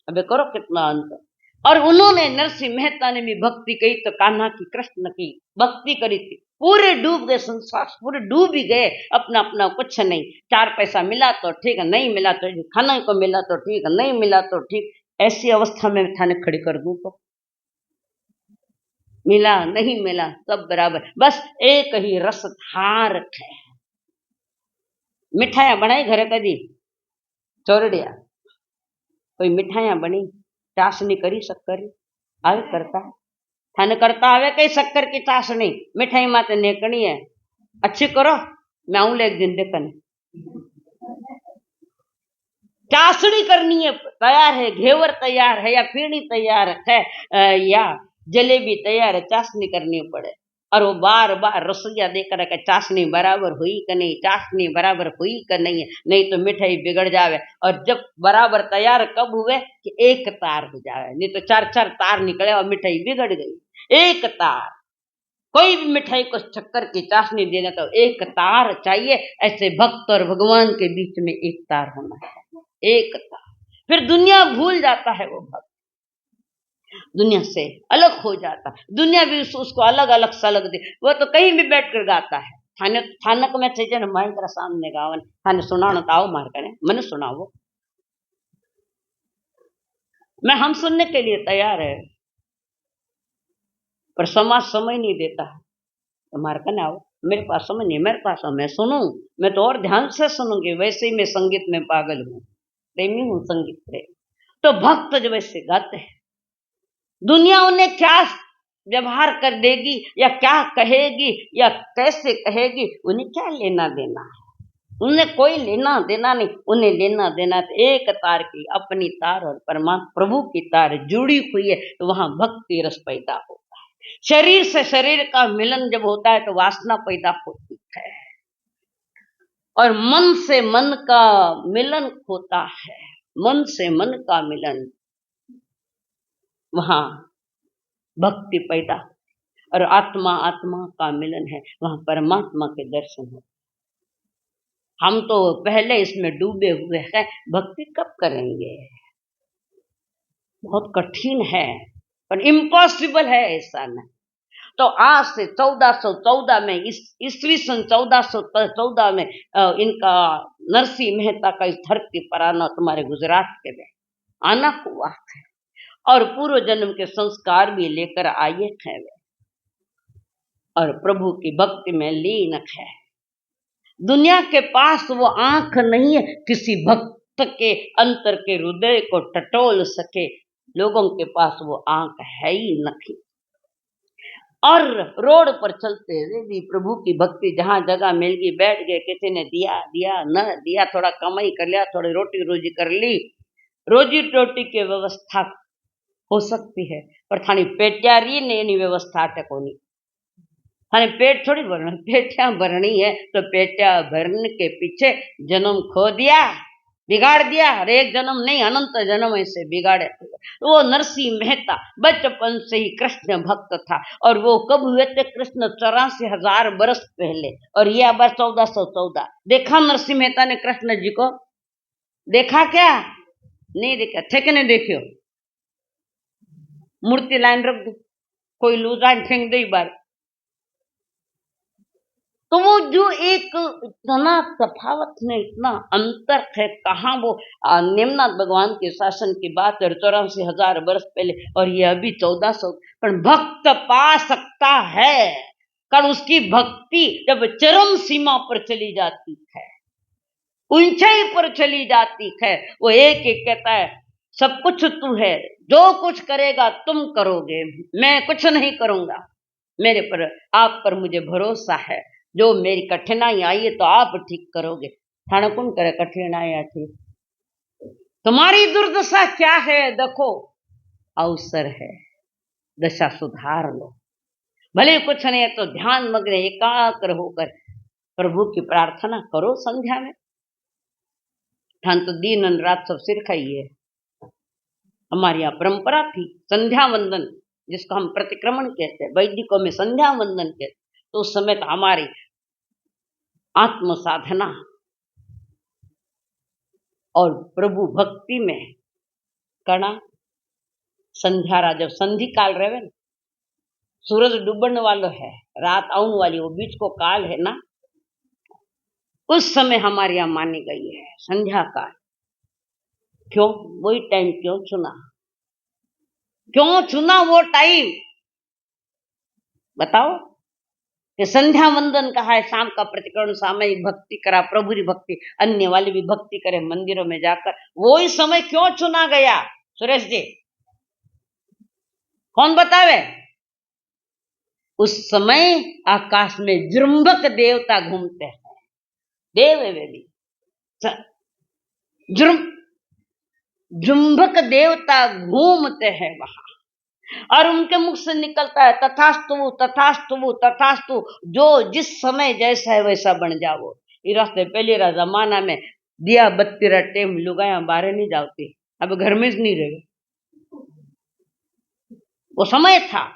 अबे करो कितना अंतर। और उन्होंने नरसिंह मेहता ने भी भक्ति कही तो कान्हा की कृष्ण की भक्ति करी थी। पूरे डूब गए संसार, पूरे डूब ही गए, अपना अपना कुछ नहीं। 4 पैसा मिला तो ठीक है, नहीं मिला तो खाना को मिला तो ठीक है, नहीं मिला तो ठीक। ऐसी अवस्था में थाने खड़ी कर दूं तो मिला नहीं मिला सब बराबर, बस एक ही रस धार है। मिठाइयां बनाई घरे कदी चोरडिया, कोई मिठाइयां बनी, चाशनी करी शक्कर आवे करता थाने करता आवे कई शक्कर की चाशनी मिठाई माते नेकनी है, अच्छी करो मैं आऊं एक दिन देखने। चाशनी करनी है, तैयार है, घेवर तैयार है या पीणी तैयार है या जलेबी तैयार है, चाशनी करनी पड़े। और वो बार बार रसोईया देकर के चाशनी बराबर हुई कि नहीं, चाशनी बराबर हुई कि नहीं, नहीं तो मिठाई बिगड़ जावे। और जब बराबर तैयार कब हुए कि एक तार हो जावे, नहीं तो चार चार तार निकले और मिठाई बिगड़ गई। एक तार, कोई भी मिठाई को शक्कर की चाशनी देना तो एक तार चाहिए। ऐसे भक्त और भगवान के बीच में एक तार होना है, एक तार। फिर दुनिया भूल जाता है वो भक्त, दुनिया से अलग हो जाता, दुनिया भी उसको अलग अलग सलग दे। वो तो कहीं भी बैठ कर गाता है। थाने थानक में थे जन माई तेरा सामने गावन, थाने सुनाना तो आओ मार करे, मैंने सुनाओ, मैं हम सुनने के लिए तैयार है, पर समाज समय नहीं देता है। तो मार कर आओ, मेरे पास समय नहीं, मेरे पास मैं सुनूं, मैं तो और ध्यान से सुनूंगी। वैसे ही मैं संगीत में पागल हूँ, प्रेमी हूँ संगीत प्रेम। तो भक्त जब ऐसे गाते हैं, दुनिया उन्हें क्या व्यवहार कर देगी या क्या कहेगी या कैसे कहेगी, उन्हें क्या लेना देना है, उन्हें कोई लेना देना नहीं। उन्हें लेना देना तो एक तार की, अपनी तार और परमात्मा प्रभु की तार जुड़ी हुई है, तो वहां भक्ति रस पैदा होता है। शरीर से शरीर का मिलन जब होता है तो वासना पैदा होती है, और मन से मन का मिलन होता है, मन से मन का मिलन, वहां भक्ति पैदा। और आत्मा आत्मा का मिलन है, वहां परमात्मा के दर्शन हो। हम तो पहले इसमें डूबे हुए हैं, भक्ति कब करेंगे? बहुत कठिन है, पर इम्पॉसिबल है ऐसा नहीं। तो आज से 1414 में, ईस्वी सन 1414 में इनका नरसिंह मेहता का इस धरती पर आना तुम्हारे गुजरात के में आना हुआ है, और पूर्व जन्म के संस्कार भी लेकर आए हैं वे, और प्रभु की भक्ति में लीन है। दुनिया के पास वो आंख नहीं है किसी भक्त के अंतर के हृदय को टटोल सके, लोगों के पास वो आंख है ही नहीं। और रोड पर चलते हुए भी प्रभु की भक्ति जहां जगह मिल गई, बैठ गए, किसी ने दिया दिया न दिया, थोड़ा कमाई कर लिया, थोड़ी रोटी रोजी कर ली, रोजी रोटी की व्यवस्था हो सकती है, पर थानी पेट्यारी ने नहीं व्यवस्था टेकोनी। थाने पेट थोड़ी भरना, पेटियां भरनी है तो पेटिया भरने के पीछे जन्म खो दिया, बिगाड़ दिया। और एक जन्म नहीं, अनंत जन्म ऐसे बिगाड़े। वो नरसिंह मेहता बचपन से ही कृष्ण भक्त था, और वो कब हुए थे? कृष्ण 84,000 बरस पहले, और ये अब 1414। देखा नरसिंह मेहता ने कृष्ण जी को? देखा क्या? नहीं देखा थे कि नहीं देखियो? मूर्ति लाइन रख दो, कोई लूजान फेंक दे बार। तो वो जो एक इतना तफावत में इतना अंतर है, कहाँ वो निम्नाथ भगवान के शासन की बात है 84,000 वर्ष पहले, और ये अभी 1400। पर भक्त पा सकता है, कारण उसकी भक्ति जब चरम सीमा पर चली जाती है, ऊंचाई पर चली जाती है, वो एक एक कहता है सब कुछ तू है, जो कुछ करेगा तुम करोगे, मैं कुछ नहीं करूंगा, मेरे पर, आप पर मुझे भरोसा है, जो मेरी कठिनाई आई है तो आप ठीक करोगे। थाना कौन करे कठिनाई ठीक? तुम्हारी दुर्दशा क्या है? देखो अवसर है, दशा सुधार लो। भले कुछ नहीं है तो ध्यान मग्न एकाग्र होकर प्रभु की प्रार्थना करो संध्या में। थान तो दिन और रात सब सिर खाइए। हमारी यहाँ परंपरा थी संध्या वंदन, जिसको हम प्रतिक्रमण कहते हैं, वैदिकों में संध्या वंदन कहते। तो उस समय तो हमारी आत्म साधना और प्रभु भक्ति में करना। संध्यारा जब संधि काल रहे ना, सूरज डूबने वाला है, रात आने वाली, वो बीच को काल है ना, उस समय हमारे यहाँ मानी गई है संध्या काल। क्यों वही टाइम क्यों चुना? क्यों चुना वो टाइम? बताओ। कि संध्या वंदन कहा है, शाम का प्रतिक्रमण, सामयिक भक्ति करा, प्रभु की भक्ति, अन्य वाली भी भक्ति करे मंदिरों में जाकर। वो ही समय क्यों चुना गया सुरेश जी? कौन बतावे? उस समय आकाश में जृंभक देवता घूमते हैं, देव है वे भी, जृंभक देवता घूमते हैं वहां, और उनके मुख से निकलता है तथास्तु तथास्तु तथास्तु, जो जिस समय जैसा है वैसा बन जाओ। ये रास्ते पहले रा जमाना में दिया बत्ती रा टेम लुगाया बाहर नहीं जाती, अब घर में नहीं रहे। वो समय था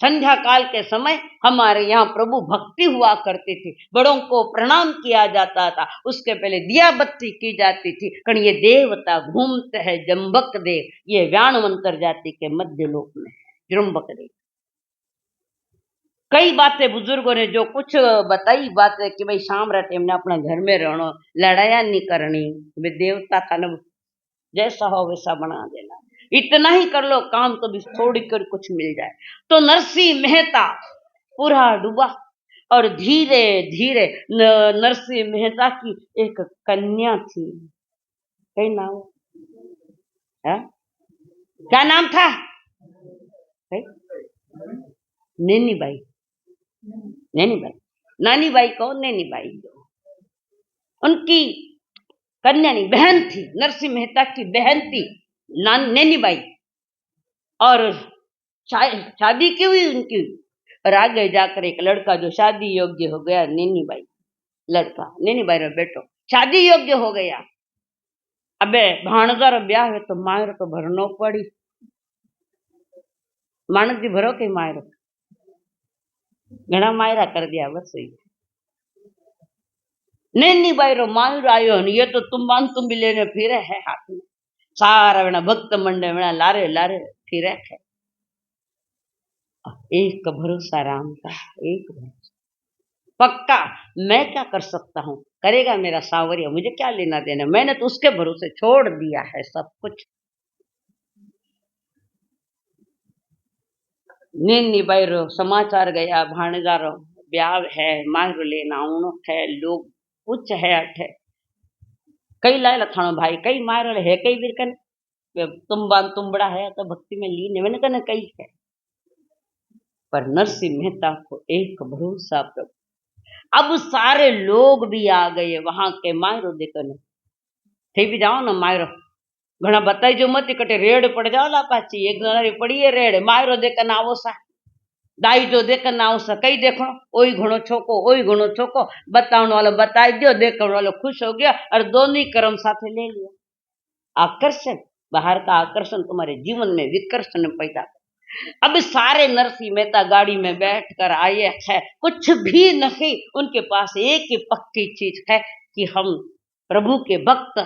संध्या काल के समय, हमारे यहाँ प्रभु भक्ति हुआ करती थी, बड़ों को प्रणाम किया जाता था, उसके पहले दिया बत्ती की जाती थी। कारण ये देवता घूमते हैं जम्बक देव, ये व्याणवंतर जाति के मध्य लोक में जम्बक देव। कई बातें बुजुर्गों ने जो कुछ बताई बातें कि भाई शाम रात हमने अपना घर में रहना, लड़ाया नहीं करनी, वे देवता था न, जैसा हो वैसा बना देना, इतना ही कर लो काम तो भी थोड़ी कर कुछ मिल जाए। तो नरसिंह मेहता पूरा डूबा और धीरे धीरे नरसिंह मेहता की एक कन्या थी, कई नाम है? क्या नाम था? नैनी बाई, नैनी बाई, नानी बाई को नैनी बाई, उनकी कन्या नहीं बहन थी, नरसिंह मेहता की बहन थी नैनी बाई। और शादी की हुई उनकी, और आगे जाकर एक लड़का जो शादी योग्य हो गया, नैनी बाई, लड़का नैनी बाई रो बेटो शादी योग्य हो गया। अबे भाणजा रो ब्याह है तो मायर तो भरनो पड़ी, मानस जी भरो के मायर घना मायरा कर दिया बस। नैनी बाई रो मायर आयो, ये तो तुम भी लेने फिरे है हाथ में, सारा वेणा भक्त मंडे वेणा लारे लारे फिरे है। एक भरोसा राम का, एक भरोसा पक्का। मैं क्या कर सकता हूँ, करेगा मेरा सांवरिया, मुझे क्या लेना देना, मैंने तो उसके भरोसे छोड़ दिया है सब कुछ। नैनी बाई रो समाचार गया, भाणजा रो ब्याह है, मांग लेना उनो है, लोग कुछ है अठे कई लाए लखाणो भाई, कई मार है, कई बिरकन तुम बड़ा है तो भक्ति में लीन है, मैंने कहना कई है। पर नरसिंह मेहता को एक भरोसा प्रभु। अब सारे लोग भी आ गए वहां के मायरो देखने, थे भी जाओ ना मायरो घना बताई जो मत कटे रेड पड़ जाओ ला पाची, एक घड़ी पड़ी है रेड, मायरो देखन आवो सा, दाई जो देखन आओ सा, कई देखो ओई घणो छोको, ओई घणो छोको, बताने वाला बताई दियो, देखने वाला खुश हो गया और दोनों ही कर्म साथे ले लिया। आकर्षण, बाहर का आकर्षण तुम्हारे जीवन में विकर्षण पैदा। अब सारे नरसिंह मेहता गाड़ी में बैठ कर आए हैं, कुछ भी नहीं, उनके पास एक ही पक्की चीज है कि हम प्रभु के भक्त,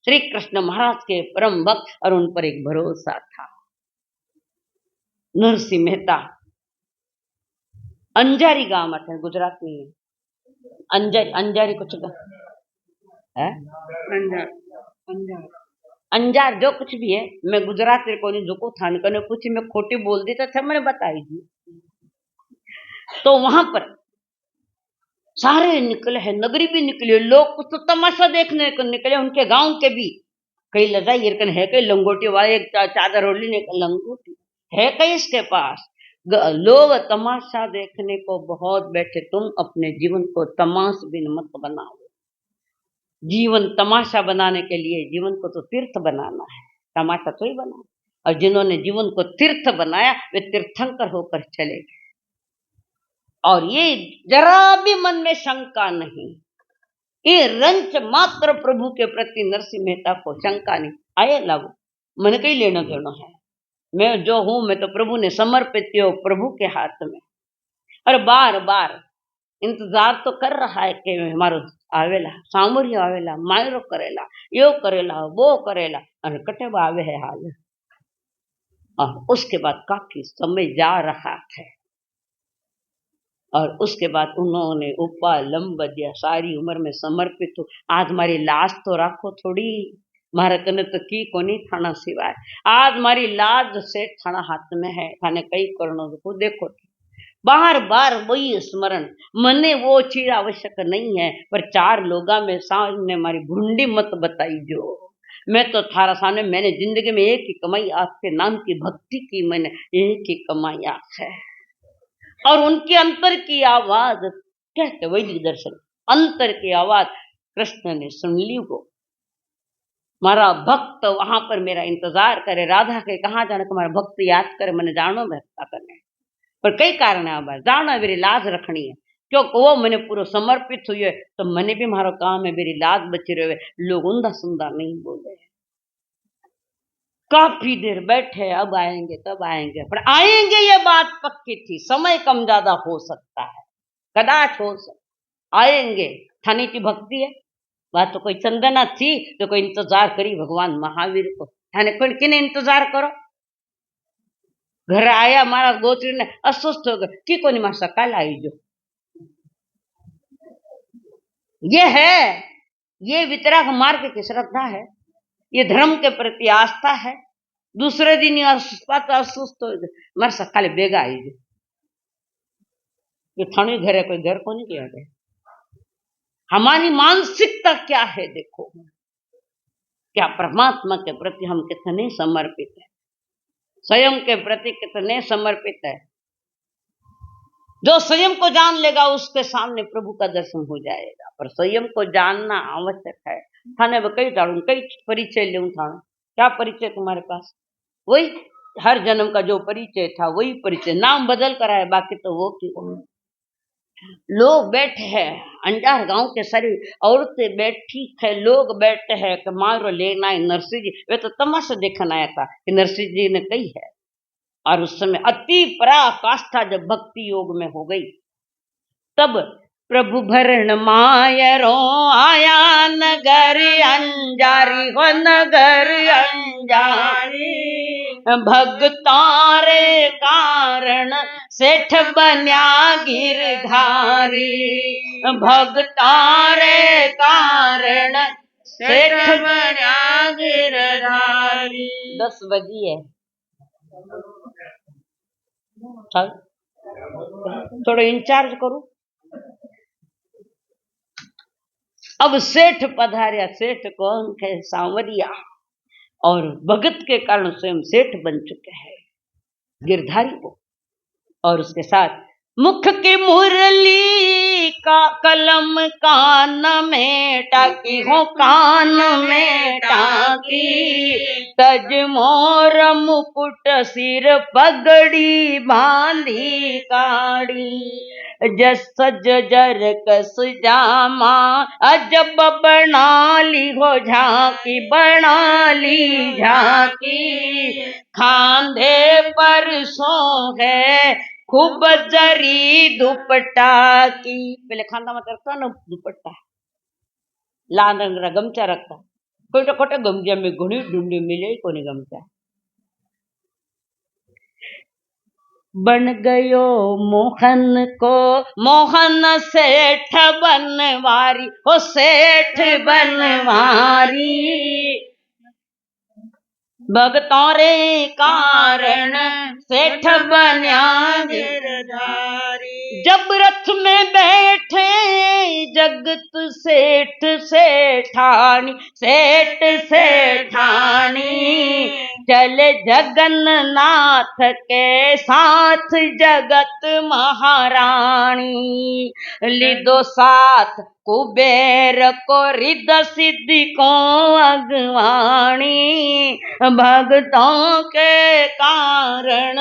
श्री कृष्ण महाराज के परम भक्त, और उन पर एक भरोसा था। नरसिंह मेहता अंजारी गांव है गुजरात में, अंजारी, अंजारी कुछ है, अंजार, अंजार, अंजार जो कुछ भी है, मैं गुजराती को नहीं झुको थान कने कुछ मैं खोटी बोल दी तो थे मैंने बताई दी। तो वहां पर सारे निकले हैं, नगरी भी निकले, लोग कुछ तो तमाशा देखने को निकले, उनके गांव के भी कई लजाई है, कई लंगोटी वाले चादर ओढ़ी ने लंगोटी है कई इसके पास, लोग तमाशा देखने को बहुत बैठे। तुम अपने जीवन को तमाशबीन मत बनाओ, जीवन तमाशा बनाने के लिए जीवन को तो तीर्थ बनाना है, तमाशा तो ही बना। और जिन्होंने जीवन को तीर्थ बनाया वे तीर्थंकर होकर चले गए, और ये जरा भी मन में शंका नहीं, ये रंच मात्र प्रभु के प्रति नरसिंह मेहता को शंका नहीं आए, लागू मन कहीं लेना देना है, मैं जो हूं मैं तो प्रभु ने समर्पित किया प्रभु के हाथ में। और बार बार इंतजार तो कर रहा है कि हमारो आवेला सामरिया आवेला, मायरो करेला, यो करेला, वो करेला, और कटे आवे है हाल। और उसके बाद काफी समय जा रहा है, और उसके बाद उन्होंने उपा लंब दिया, सारी उम्र में समर्पित हो, आज मारी लाश तो राखो थोड़ी, मारे कने तो की कोनी थाना सिवाय, आज मारी लाज से थाना हाथ में है, थाने कई करनो को देखो। बार बार वही स्मरण, मने वो चीज आवश्यक नहीं है, पर चार लोगा में सामने मारी भुंडी मत बताई जो, मैं तो थारा सामने मैंने जिंदगी में एक ही कमाई आपके नाम की भक्ति की, मैंने एक ही कमाई आप है। और उनके अंतर की आवाज कहते वैदिक दर्शन, अंतर की आवाज कृष्ण ने सुन ली, वो मारा भक्त वहां पर मेरा इंतजार करे, राधा के कहाँ जाने को मारा भक्त याद करे, मैंने जानो भक्ता करने पर कई कारण है, जानो मेरी लाज रखनी है, क्योंकि वो मैंने पूरा समर्पित हुई है, तो मैंने भी मारो काम है, मेरी लाज बची रहे, लोग उंदा सुंदा नहीं बोले। काफी देर बैठे, अब आएंगे तब आएंगे, पर आएंगे ये बात पक्की थी, समय कम ज्यादा हो सकता है, कदाच हो सकता आएंगे। थानी की भक्ति है बात, तो कोई चंदना थी तो कोई इंतजार करी भगवान महावीर को, थाने कोई किने इंतजार करो। घर आया मारा गोत्री ने अस्वस्थ हो गए कि कोनी मासा कल आई जो, ये है, ये वितराग मार्ग की श्रद्धा है, ये धर्म के प्रति आस्था है। दूसरे दिन अस्वस्थ हो गए मार सकाले बेगा आई जो, ये थाने घर है, कोई घर को नहीं किया गया। हमारी मानसिकता क्या है देखो, क्या परमात्मा के प्रति हम कितने समर्पित है, स्वयं के प्रति कितने समर्पित है। जो स्वयं को जान लेगा उसके सामने प्रभु का दर्शन हो जाएगा, पर स्वयं को जानना आवश्यक है। थाने वो कई डालू, कई परिचय ले थाना, क्या परिचय तुम्हारे पास, वही हर जन्म का जो परिचय था वही परिचय, नाम बदल कर आए, बाकी तो वो क्यों। लोग बैठे हैं अंजार गांव के सारी औरतें बैठी है, लोग बैठे हैं कि मारो लेना है नरसिंह जी, वे तो तमाशा देखने आया था कि नरसिंह जी ने कही है। और उस समय अति पराकाष्ठा जब भक्ति योग में हो गई, तब प्रभु भरण मायरो आया नगर अंजारी, हो नगर अंजारी, भक्तारे कारण सेठ बन्या गिरधारी, भक्तारे कारण सेठ बन्या गिरधारी। 10 बजी है, थोड़ा इंचार्ज करो। अब सेठ पधारिया, सेठ कौन है, सांवरिया, और भगत के कारण स्वयं सेठ बन चुके हैं गिरधारी को। और उसके साथ मुख की मुरली का कलम कान में टाकी, हो कान में टाकी, तज मोर मुकुट सिर पगड़ी बांधी काड़ी, जस सज जर कस जामा अजब बना ली, हो झांकी बना ली झांकी, खांधे पर सो है खूब जरी दुपट्टा की, पहले खांदा में रखता ना दुपट्टा, लाल रंग का गमछा रखता, कोई तो खोटे गमछा में घुनी ढूंढी मिले को नहीं गमछा। बन गयो मोहन को मोहन सेठ बनवारी, हो सेठ बनवारी, भगतों रे कारण सेठ बन्या गिरधारी। जब रथ में बैठे जगत सेठ सेठानी, सेठ सेठानी, चले जगन्नाथ के साथ जगत महारानी, लिदो साथ कुबेर को रिद सिद्धि को अगवानी, भक्तों के कारण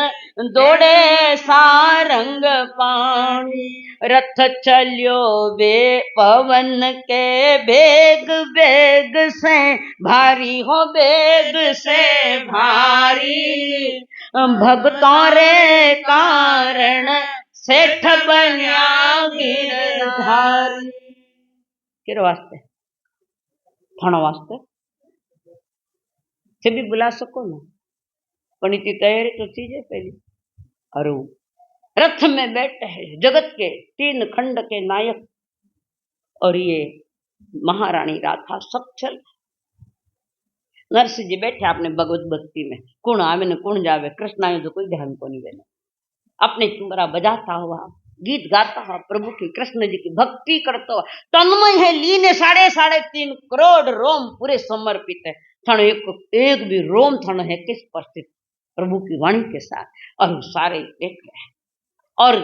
दौड़े सारंग पानी, रथ चलियो बे पवन के बेग बेग से भारी, हो बेग से भारी, भक्तों रे कारण सेठ बन्या गिरधारी। किर वास्ते, थाना वास्ते से भी बुला सको ना, पण इतनी तैयारी तो चीज है पहली। और रथ में बैठे हैं जगत के 3 खंड के नायक, और ये महारानी राधा सक्षल नरसिंह जी बैठे अपने भगवत भक्ति में, कुण आवे न कुण जावे, कृष्ण आयो तो कोई ध्यान को नहीं देना, अपने चुमरा बजाता हुआ गीत गाता हुआ प्रभु की कृष्ण जी की भक्ति करता हुआ तन्मय है, लीने 3.5 करोड़ रोम पूरे समर्पित है, थानो एक भी रोम थानो है किस परिस्थिति प्रभु की वाणी के साथ, और सारे देख रहे हैं। और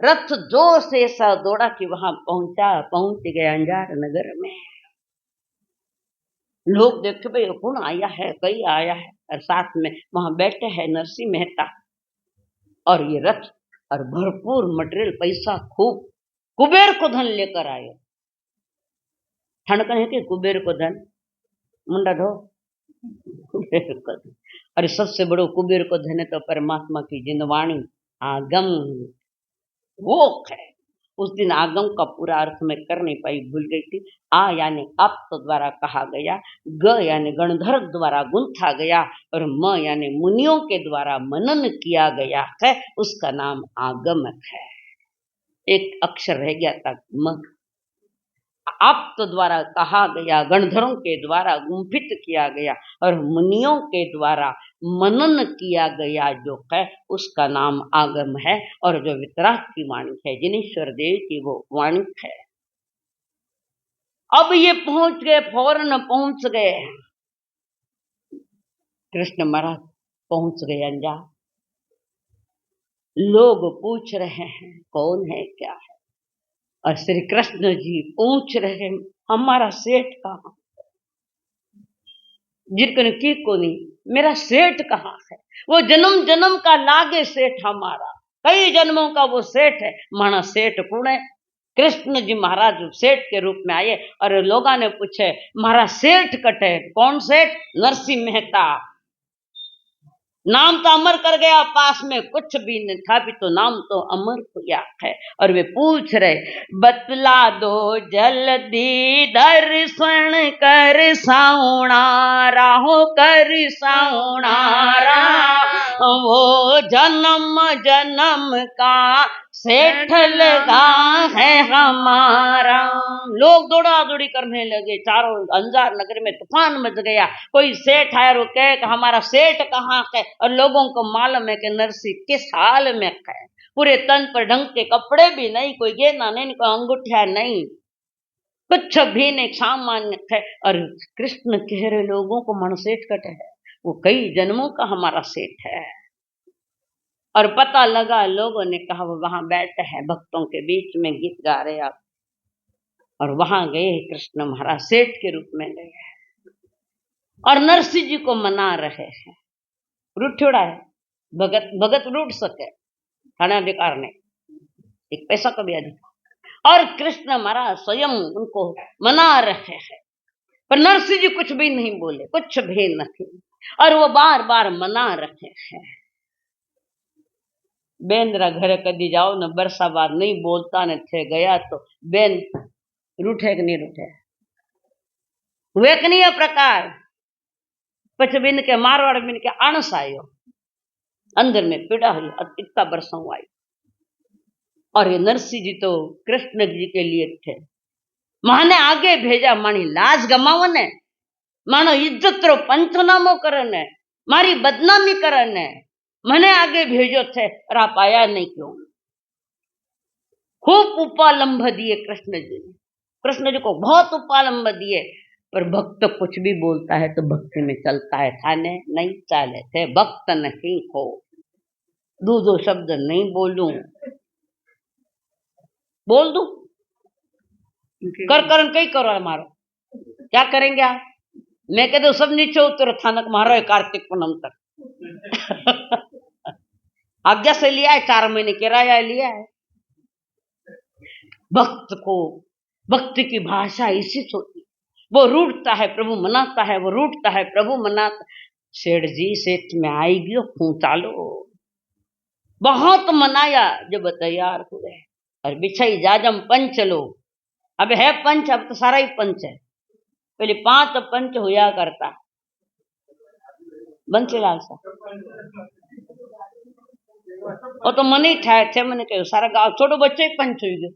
रथ जोर से ऐसा दौड़ा कि वहां पहुंच गए अंजार नगर में। लोग देखे भाई कौन आया है, कई आया है, और साथ में वहां बैठे हैं नरसिंह मेहता और ये रथ और भरपूर मटेरियल, पैसा खूब, कुबेर को धन लेकर आए। ठणकन है कि कुबेर को धन, मुंडा धो, कुबेर को धन। अरे सबसे बड़ो कुबेर को धन है तो परमात्मा की जिनवाणी आगम, वो है। उस दिन आगम का पूरा अर्थ मैं कर नहीं पाई, भूल गई थी। आ यानी अप द्वारा कहा गया, ग यानी गणधर द्वारा गुंथा गया, और म यानी मुनियों के द्वारा मनन किया गया है, उसका नाम आगमक है। एक अक्षर रह गया था म। आप द्वारा कहा गया, गणधरों के द्वारा गुंफित किया गया और मुनियों के द्वारा मनन किया गया जो है उसका नाम आगम है। और जो वितराग की वाणी है, जिनेश्वर देव की वो वाणी है। अब ये पहुंच गए, फौरन पहुंच गए, कृष्ण महाराज पहुंच गए अंजा। लोग पूछ रहे हैं कौन है क्या है, और श्री कृष्ण जी पूछ रहे हैं हमारा सेठ कहाँ, जिरकन की को नहीं, मेरा सेठ कहाँ है। वो जन्म जन्म का लागे सेठ हमारा, कई जन्मों का वो सेठ है। माना सेठ कौन है? कृष्ण जी महाराज सेठ के रूप में आए और लोगों ने पूछे महाराज सेठ कटे, कौन सेठ? नरसिंह मेहता। नाम तो अमर कर गया, पास में कुछ भी नहीं था, भी तो नाम तो अमर हुआ है। और वे पूछ रहे बतला दो जल्दी दर्शन कर साउणारा हो, कर साउणारा वो जन्म जन्म का सेठ लगा है हमारा। लोग दौड़ा दौड़ी करने लगे, चारों अंजार नगर में तूफान मच गया। कोई सेठ आया रो कहे कि हमारा सेठ कहाँ है, और लोगों को मालूम है कि नरसिंह किस हाल में है। पूरे तन पर ढंग के कपड़े भी नहीं, कोई गहना नहीं, कोई अंगूठा नहीं, कुछ भी नहीं, सामान्य है। और कृष्ण कह रहे लोगों को मन सेठ कटे है, वो कई जन्मों का हमारा सेठ है। और पता लगा, लोगों ने कहा वो वहां बैठे हैं भक्तों के बीच में गीत गा रहे आप। और वहां गए कृष्ण महाराज सेठ के रूप में गए और नरसिंह जी को मना रहे हैं। रूठोड़ा है भगत, भगत रूठ सके, थाना अधिकार ने एक पैसा का भी अधिकार। और कृष्ण महाराज स्वयं उनको मना रहे हैं, पर नरसिंह जी कुछ भी नहीं बोले, कुछ भी नहीं, और वो बार बार मना रहे हैं। बेन रा घर कदी जाओ न बरसा बाद नहीं बोलता न थे गया, तो बेन रूठे कि नहीं रूठे, वेकनीय प्रकार पछ बिन के मारवाड़ बिन के अणस आयो, अंदर में पीड़ा हुई, इतना बरसों आई। और ये नरसिंह जी तो कृष्ण जी के लिए थे, माने आगे भेजा, मानी लाज गमाव ने, मानो इज्जत रो पंचनामो करने, मारी बदनामी करने मने आगे भेजो थे, और आप आया नहीं क्यों? खूब उपालंब दिए कृष्ण जी ने, कृष्ण जी को बहुत उपालंब दिए। पर भक्त कुछ भी बोलता है तो भक्ति में चलता है, थाने नहीं चाले थे, भक्त नहीं हो, दो शब्द नहीं बोलूं, बोल दू कर करन कई करो मारो, क्या करेंगे आप? मैं कहते हूँ सब नीचे उतरो, थानक मारो है कार्तिक पूनम तक। आज्ञा से लिया है, 4 महीने किराया लिया है। भक्त को भक्ति की भाषा इसी से होती, वो रूठता है प्रभु मनाता है, वो रूठता है प्रभु मनाता। सेठ जी सेठ में आएगी खूं चालो, बहुत मनाया जब तैयार हुए, और बिछाई जाजम पंच लो। अब है पंच, अब तो सारा ही पंच है, पहले 5 पंच हुआ करता। बंसीलाल सा वो तो मन ही ठाए थे, मैंने कहो सारा गांव छोटो बच्चे ही पंच हुई गए।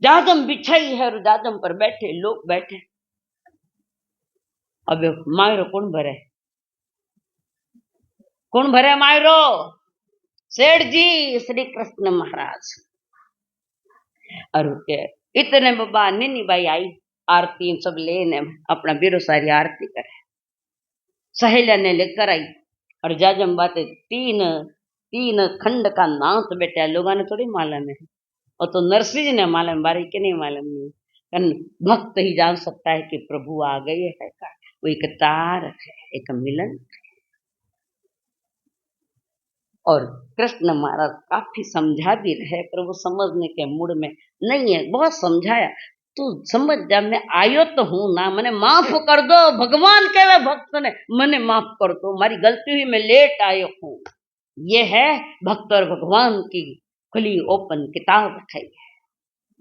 जाजम बिछाई है और जाजम पर बैठे लोग बैठे। अब मायरो कौन भरे, कौन भरे मायरो? सेठ जी श्री कृष्ण महाराज। और इतने बाबा निनी भाई आई, आरती सब लेने अपना बीरो सारी आरती करे, सहेलिया ने लेकर आई। और जाजम बातें 3 खंड का नाथ बेटा, लोगों ने थोड़ी मालूम है, और तो नरसिंह जी ने मालूम, बारी के नहीं मालूम नहीं। भक्त ही जान सकता है कि प्रभु आ गए है का। वो एक तार है, एक मिलन। और कृष्ण महाराज काफी समझा भी रहे, पर वो समझने के मूड में नहीं है। बहुत समझाया, तू समझ जा, मैं आयो तो हूं ना, मैंने माफ कर दो। भगवान कहे भक्त ने, मैंने माफ कर दो, हमारी गलती हुई, मैं लेट आयो हूं। ये है भक्त और भगवान की खुली ओपन किताब है,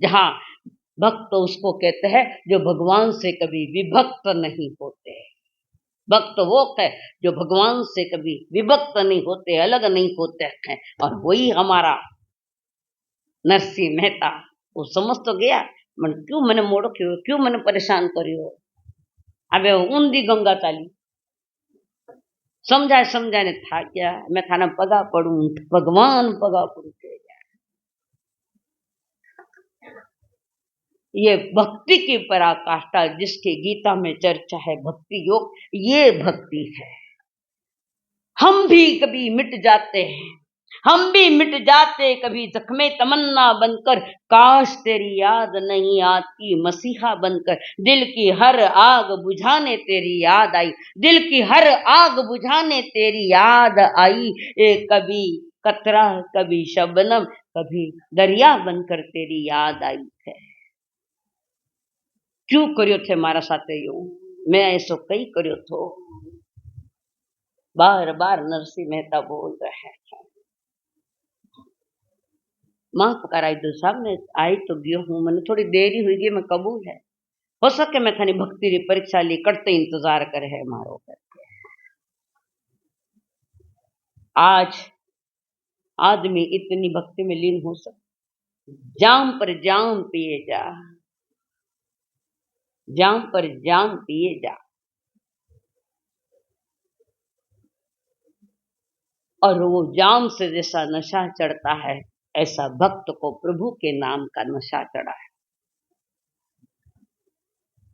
जहां भक्त उसको कहते हैं जो भगवान से कभी विभक्त नहीं होते। भक्त वो है जो भगवान से कभी विभक्त नहीं होते, अलग नहीं होते हैं। और वही हमारा नरसिंह मेहता, वो समझ तो गया, मन क्यों मैंने मोड़ो, क्यों मैंने परेशान करियो। अब ऊंधी गंगा चाली समझाए था क्या, मैं थाना पगा पड़ू, भगवान पगा पड़ू के। ये भक्ति की पराकाष्ठा, जिसकी गीता में चर्चा है, भक्ति योग, ये भक्ति है। हम भी कभी मिट जाते हैं, हम भी मिट जाते कभी जख्मे तमन्ना बनकर, काश तेरी याद नहीं आती मसीहा बनकर। दिल की हर आग बुझाने तेरी याद आई, दिल की हर आग बुझाने तेरी याद आई। कभी कतरा, कभी शबनम, कभी दरिया बनकर तेरी याद आई है। क्यों कर्यो थे मारा साथे यूं, मैं ऐसो कई कर्यो थो। बार बार नरसिंह मेहता बोल रहे हैं। माफ कराई दो साहब, मैं आई तो गयो हूं, मैंने थोड़ी देरी हुई गई, मैं कबूल है। हो सके मैं थानी भक्ति री परीक्षा ली करते इंतजार करे है मारो करके। आज आदमी इतनी भक्ति में लीन हो सकता, जाम पर जाम पिए जा, जाम पर जाम पिए जा। और वो जाम से जैसा नशा चढ़ता है, ऐसा भक्त को प्रभु के नाम का नशा चढ़ा है।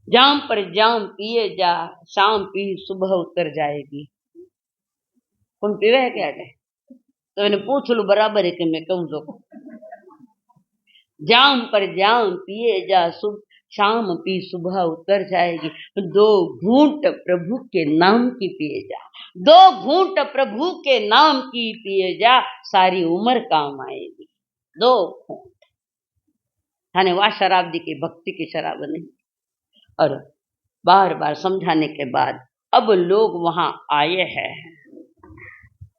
जाम पर जाम पिए जा, शाम पी सुबह उतर जाएगी। कौन पीवे है क्या है? तो मैंने पूछ लू बराबर है कि मैं कहूँ तो। जाम पर जाम पिए जा, शाम पी सुबह उतर जाएगी। दो घूंट प्रभु के नाम की पिए जा, दो घूंट प्रभु के नाम की पिए जा, सारी उम्र काम आएगी। दो घूंट थाने वाह शराब दी की भक्ति की शराब नहीं। और बार बार समझाने के बाद अब लोग वहां आए हैं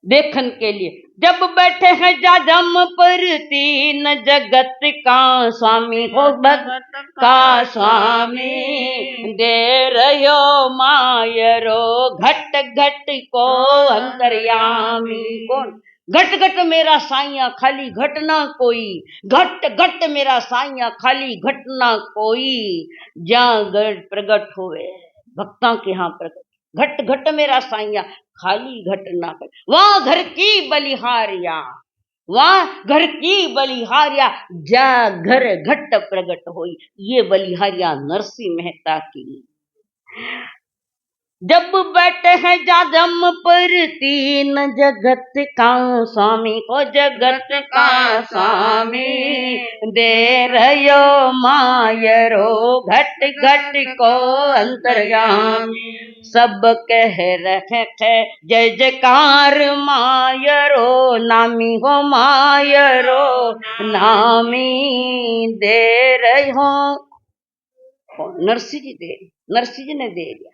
देखने के लिए। जब बैठे हैं जाजम पर तीन जगत का स्वामी, हो भगत का स्वामी, दे रहो मायरो घट घट को अंतर्यामी। कौन? घट घट मेरा साइया खाली घट ना कोई, घट घट मेरा साइया खाली घट ना कोई। जहाँ घट प्रगट हुए भक्तों के यहाँ प्रगट, घट घट मेरा साइया खाली घट ना कर। वहां घर की बलिहारिया, वहां घर की बलिहारिया, जा घर घट प्रगट होई। ये बलिहारिया नरसिंह मेहता की। जब बैठे हैं जाजम पर तीन जगत का स्वामी, को जगत का स्वामी, दे रहो मायरो घट घट को अंतर्यामी। सब कह रहे थे जय जयकार मायरो, नामी हो मायरो नामी, दे रहो। नरसिंह जी दे, नरसिंह जी ने दे दिया।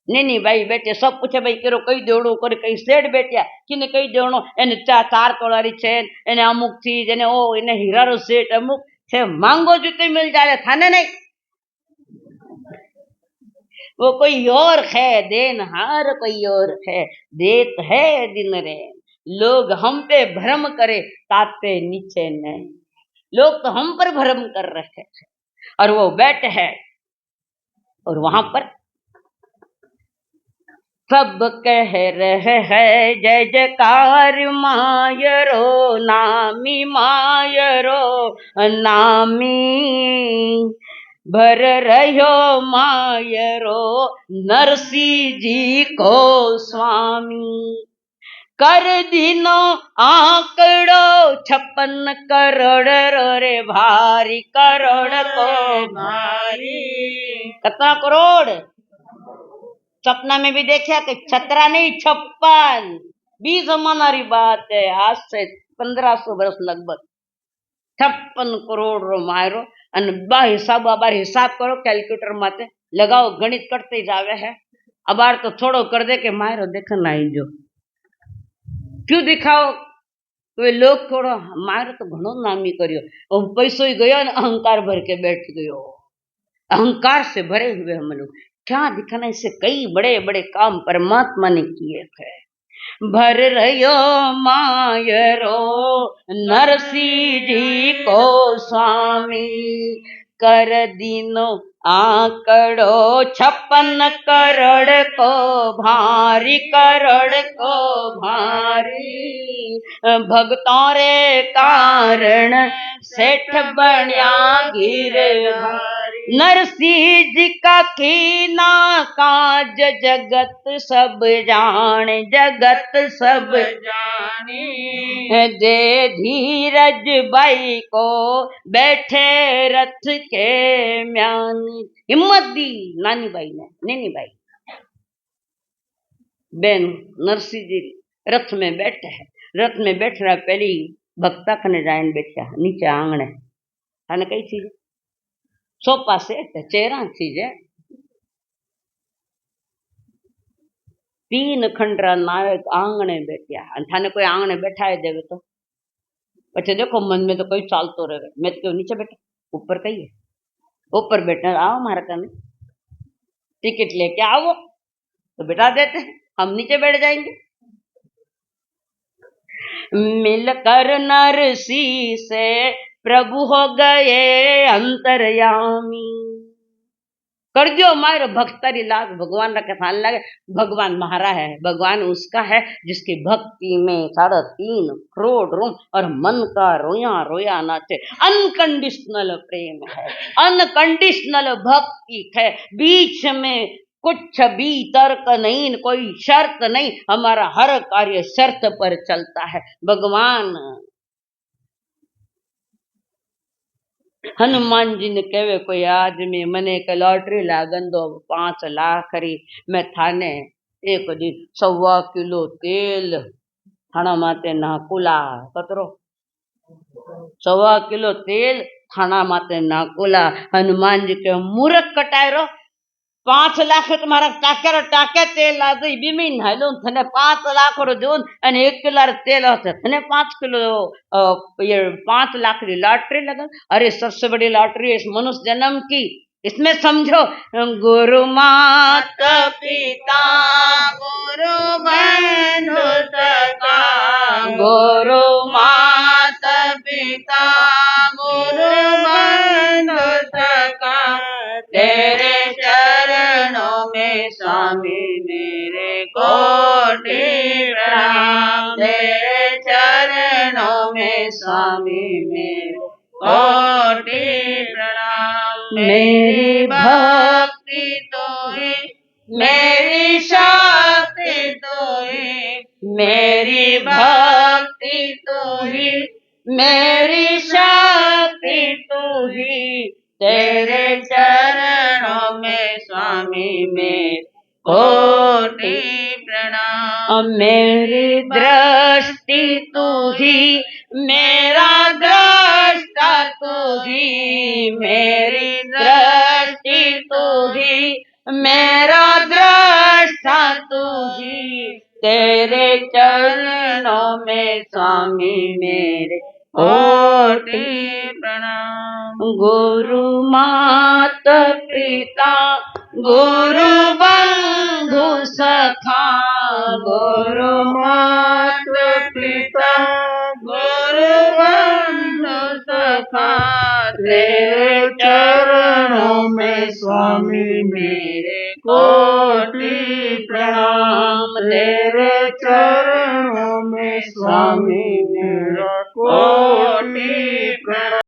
नहीं भाई बेटे सब पूछे भाई केरो कई देवड़ो करे, कई सेठ बेटिया किने कई देवड़ो, एने 4 तोलारी चेन, एने अमुक चीज, एने ओ एने हीरारो सेठ अमुक छे, मांगो जूते मिल जाए थाने नहीं। वो कोई और है देनहार, कोई और है देत है दिन रे। लोग हम पे भ्रम करे ताते नीचे नहीं, लोग तो हम पर भ्रम कर रहे थे। और वो बैठ है और वहां पर सब कह रहे हैं जय जयकार मायरो, नामी मायरो नामी, भर रहो मायरो नरसिंह जी को स्वामी। कर दीनो आंकड़ो 56 करोड़ रे भारी करोड़ को भारी। कितना करोड़? सपना में भी देखा कि 17 नहीं 56 20 जमाना री बात है, आज से 1500 वर्ष लगभग 56 करोड़ रो मायरो। अन बा हिसाब अबार हिसाब करो कैलकुलेटर माते लगाओ, गणित करते जावे है। अबार तो थोड़ो कर दे के मायरो देखन आई जो क्यों दिखाओ तो वे लोग थोड़ा मायरो तो घणो नामी करियो और पैसो ही गयो ने अहंकार भर के बैठ गयो। अहंकार से भरे हुए हम लोग क्या दिखाना, इससे कई बड़े बड़े काम परमात्मा ने किए थे। भर रहो मायरो नरसिंह जी को स्वामी, कर दीनो आंकड़ो 56 करोड़ को भारी करोड़ को भारी। भक्तों रे कारण सेठ बनिया गिरधारी। नरसिंह जी का कीना काज जगत सब जाने, जगत सब जाने। दे धीरज बाई को बैठे रथ के म्यानी। हिम्मत दी नानी बाई ने, नैनी बाई बेन नरसिंह जी रथ में बैठे है। रथ में बैठ रहा पहली भक्ता कने जाइन बैठा नीचे आंगणे। थाने कई चीज सोफा सेट चेहरा चीज है। 3 खंडरा नायक आंगणे बैठा। थाने कोई आंगणे बैठा देवे तो पछे देखो मन में तो कोई चालतो रहे। मैं तो नीचे बैठा, ऊपर कही है ऊपर बैठना। आओ मारा कने टिकट लेके आओ तो बैठा देते, हम नीचे बैठ जाएंगे। मिलकर नरसिंह से प्रभु हो गए अंतर्यामी। कर दियो मारो भक्तरी लाग भगवान रखे थान लगे। भगवान महारा है, भगवान उसका है जिसकी भक्ति में 3.5 करोड़ रूम और मन का रोया रोया नाचे। अनकंडीशनल प्रेम है, अनकंडीशनल भक्ति है। बीच में कुछ भी तर्क नहीं, कोई शर्त नहीं। हमारा हर कार्य शर्त पर चलता है। भगवान हनुमान जी ने कहे कोई आदमी मने के लॉटरी लागन दो 5 लाख री, मैं थाने एक दिन 1.25 किलो तेल थाना माते नाकुला। कतरो 1.25 किलो तेल थाना माते नाकुला। हनुमान जी के मूर्ख कटायरो 5 लाख तुम्हारा टाके तेल ला दई बीमी नालो थने 5 लाख रो जोन अने 1 किलो तेल होते थने 5 किलो ये 5 लाख री लॉटरी लगा। अरे सबसे बड़ी लॉटरी इस मनुष्य जन्म की। इसमें समझो गुरु माता पिता गुरु बंधु सखा, गुरु माता पिता गुरु बंधु सखा, तेरे चरणों में स्वामी मेरे कोटि प्रणाम, तेरे चरणों में स्वामी मेरे कोटि प्रणाम। मेरी भक्ति तो ही मेरी शक्ति तो ही, मेरी भक्ति तो ही मेरी शक्ति तो ही, तेरे चरणों में स्वामी में कोटि प्रणाम। मेरी दृष्टि तू ही मेरा दृष्टा तू ही, मेरी दृष्टि तू ही मेरा दृष्टा तू ही, तेरे चरणों में स्वामी मेरे कोटि प्रणाम। गुरु माता पिता गुरु बंधु सखा, गुरु माता पिता गुरु बंधु सखा, तेरे चरणों में स्वामी मेरे कोटि प्रणाम, तेरे चरणों में स्वामी मेरा कोटि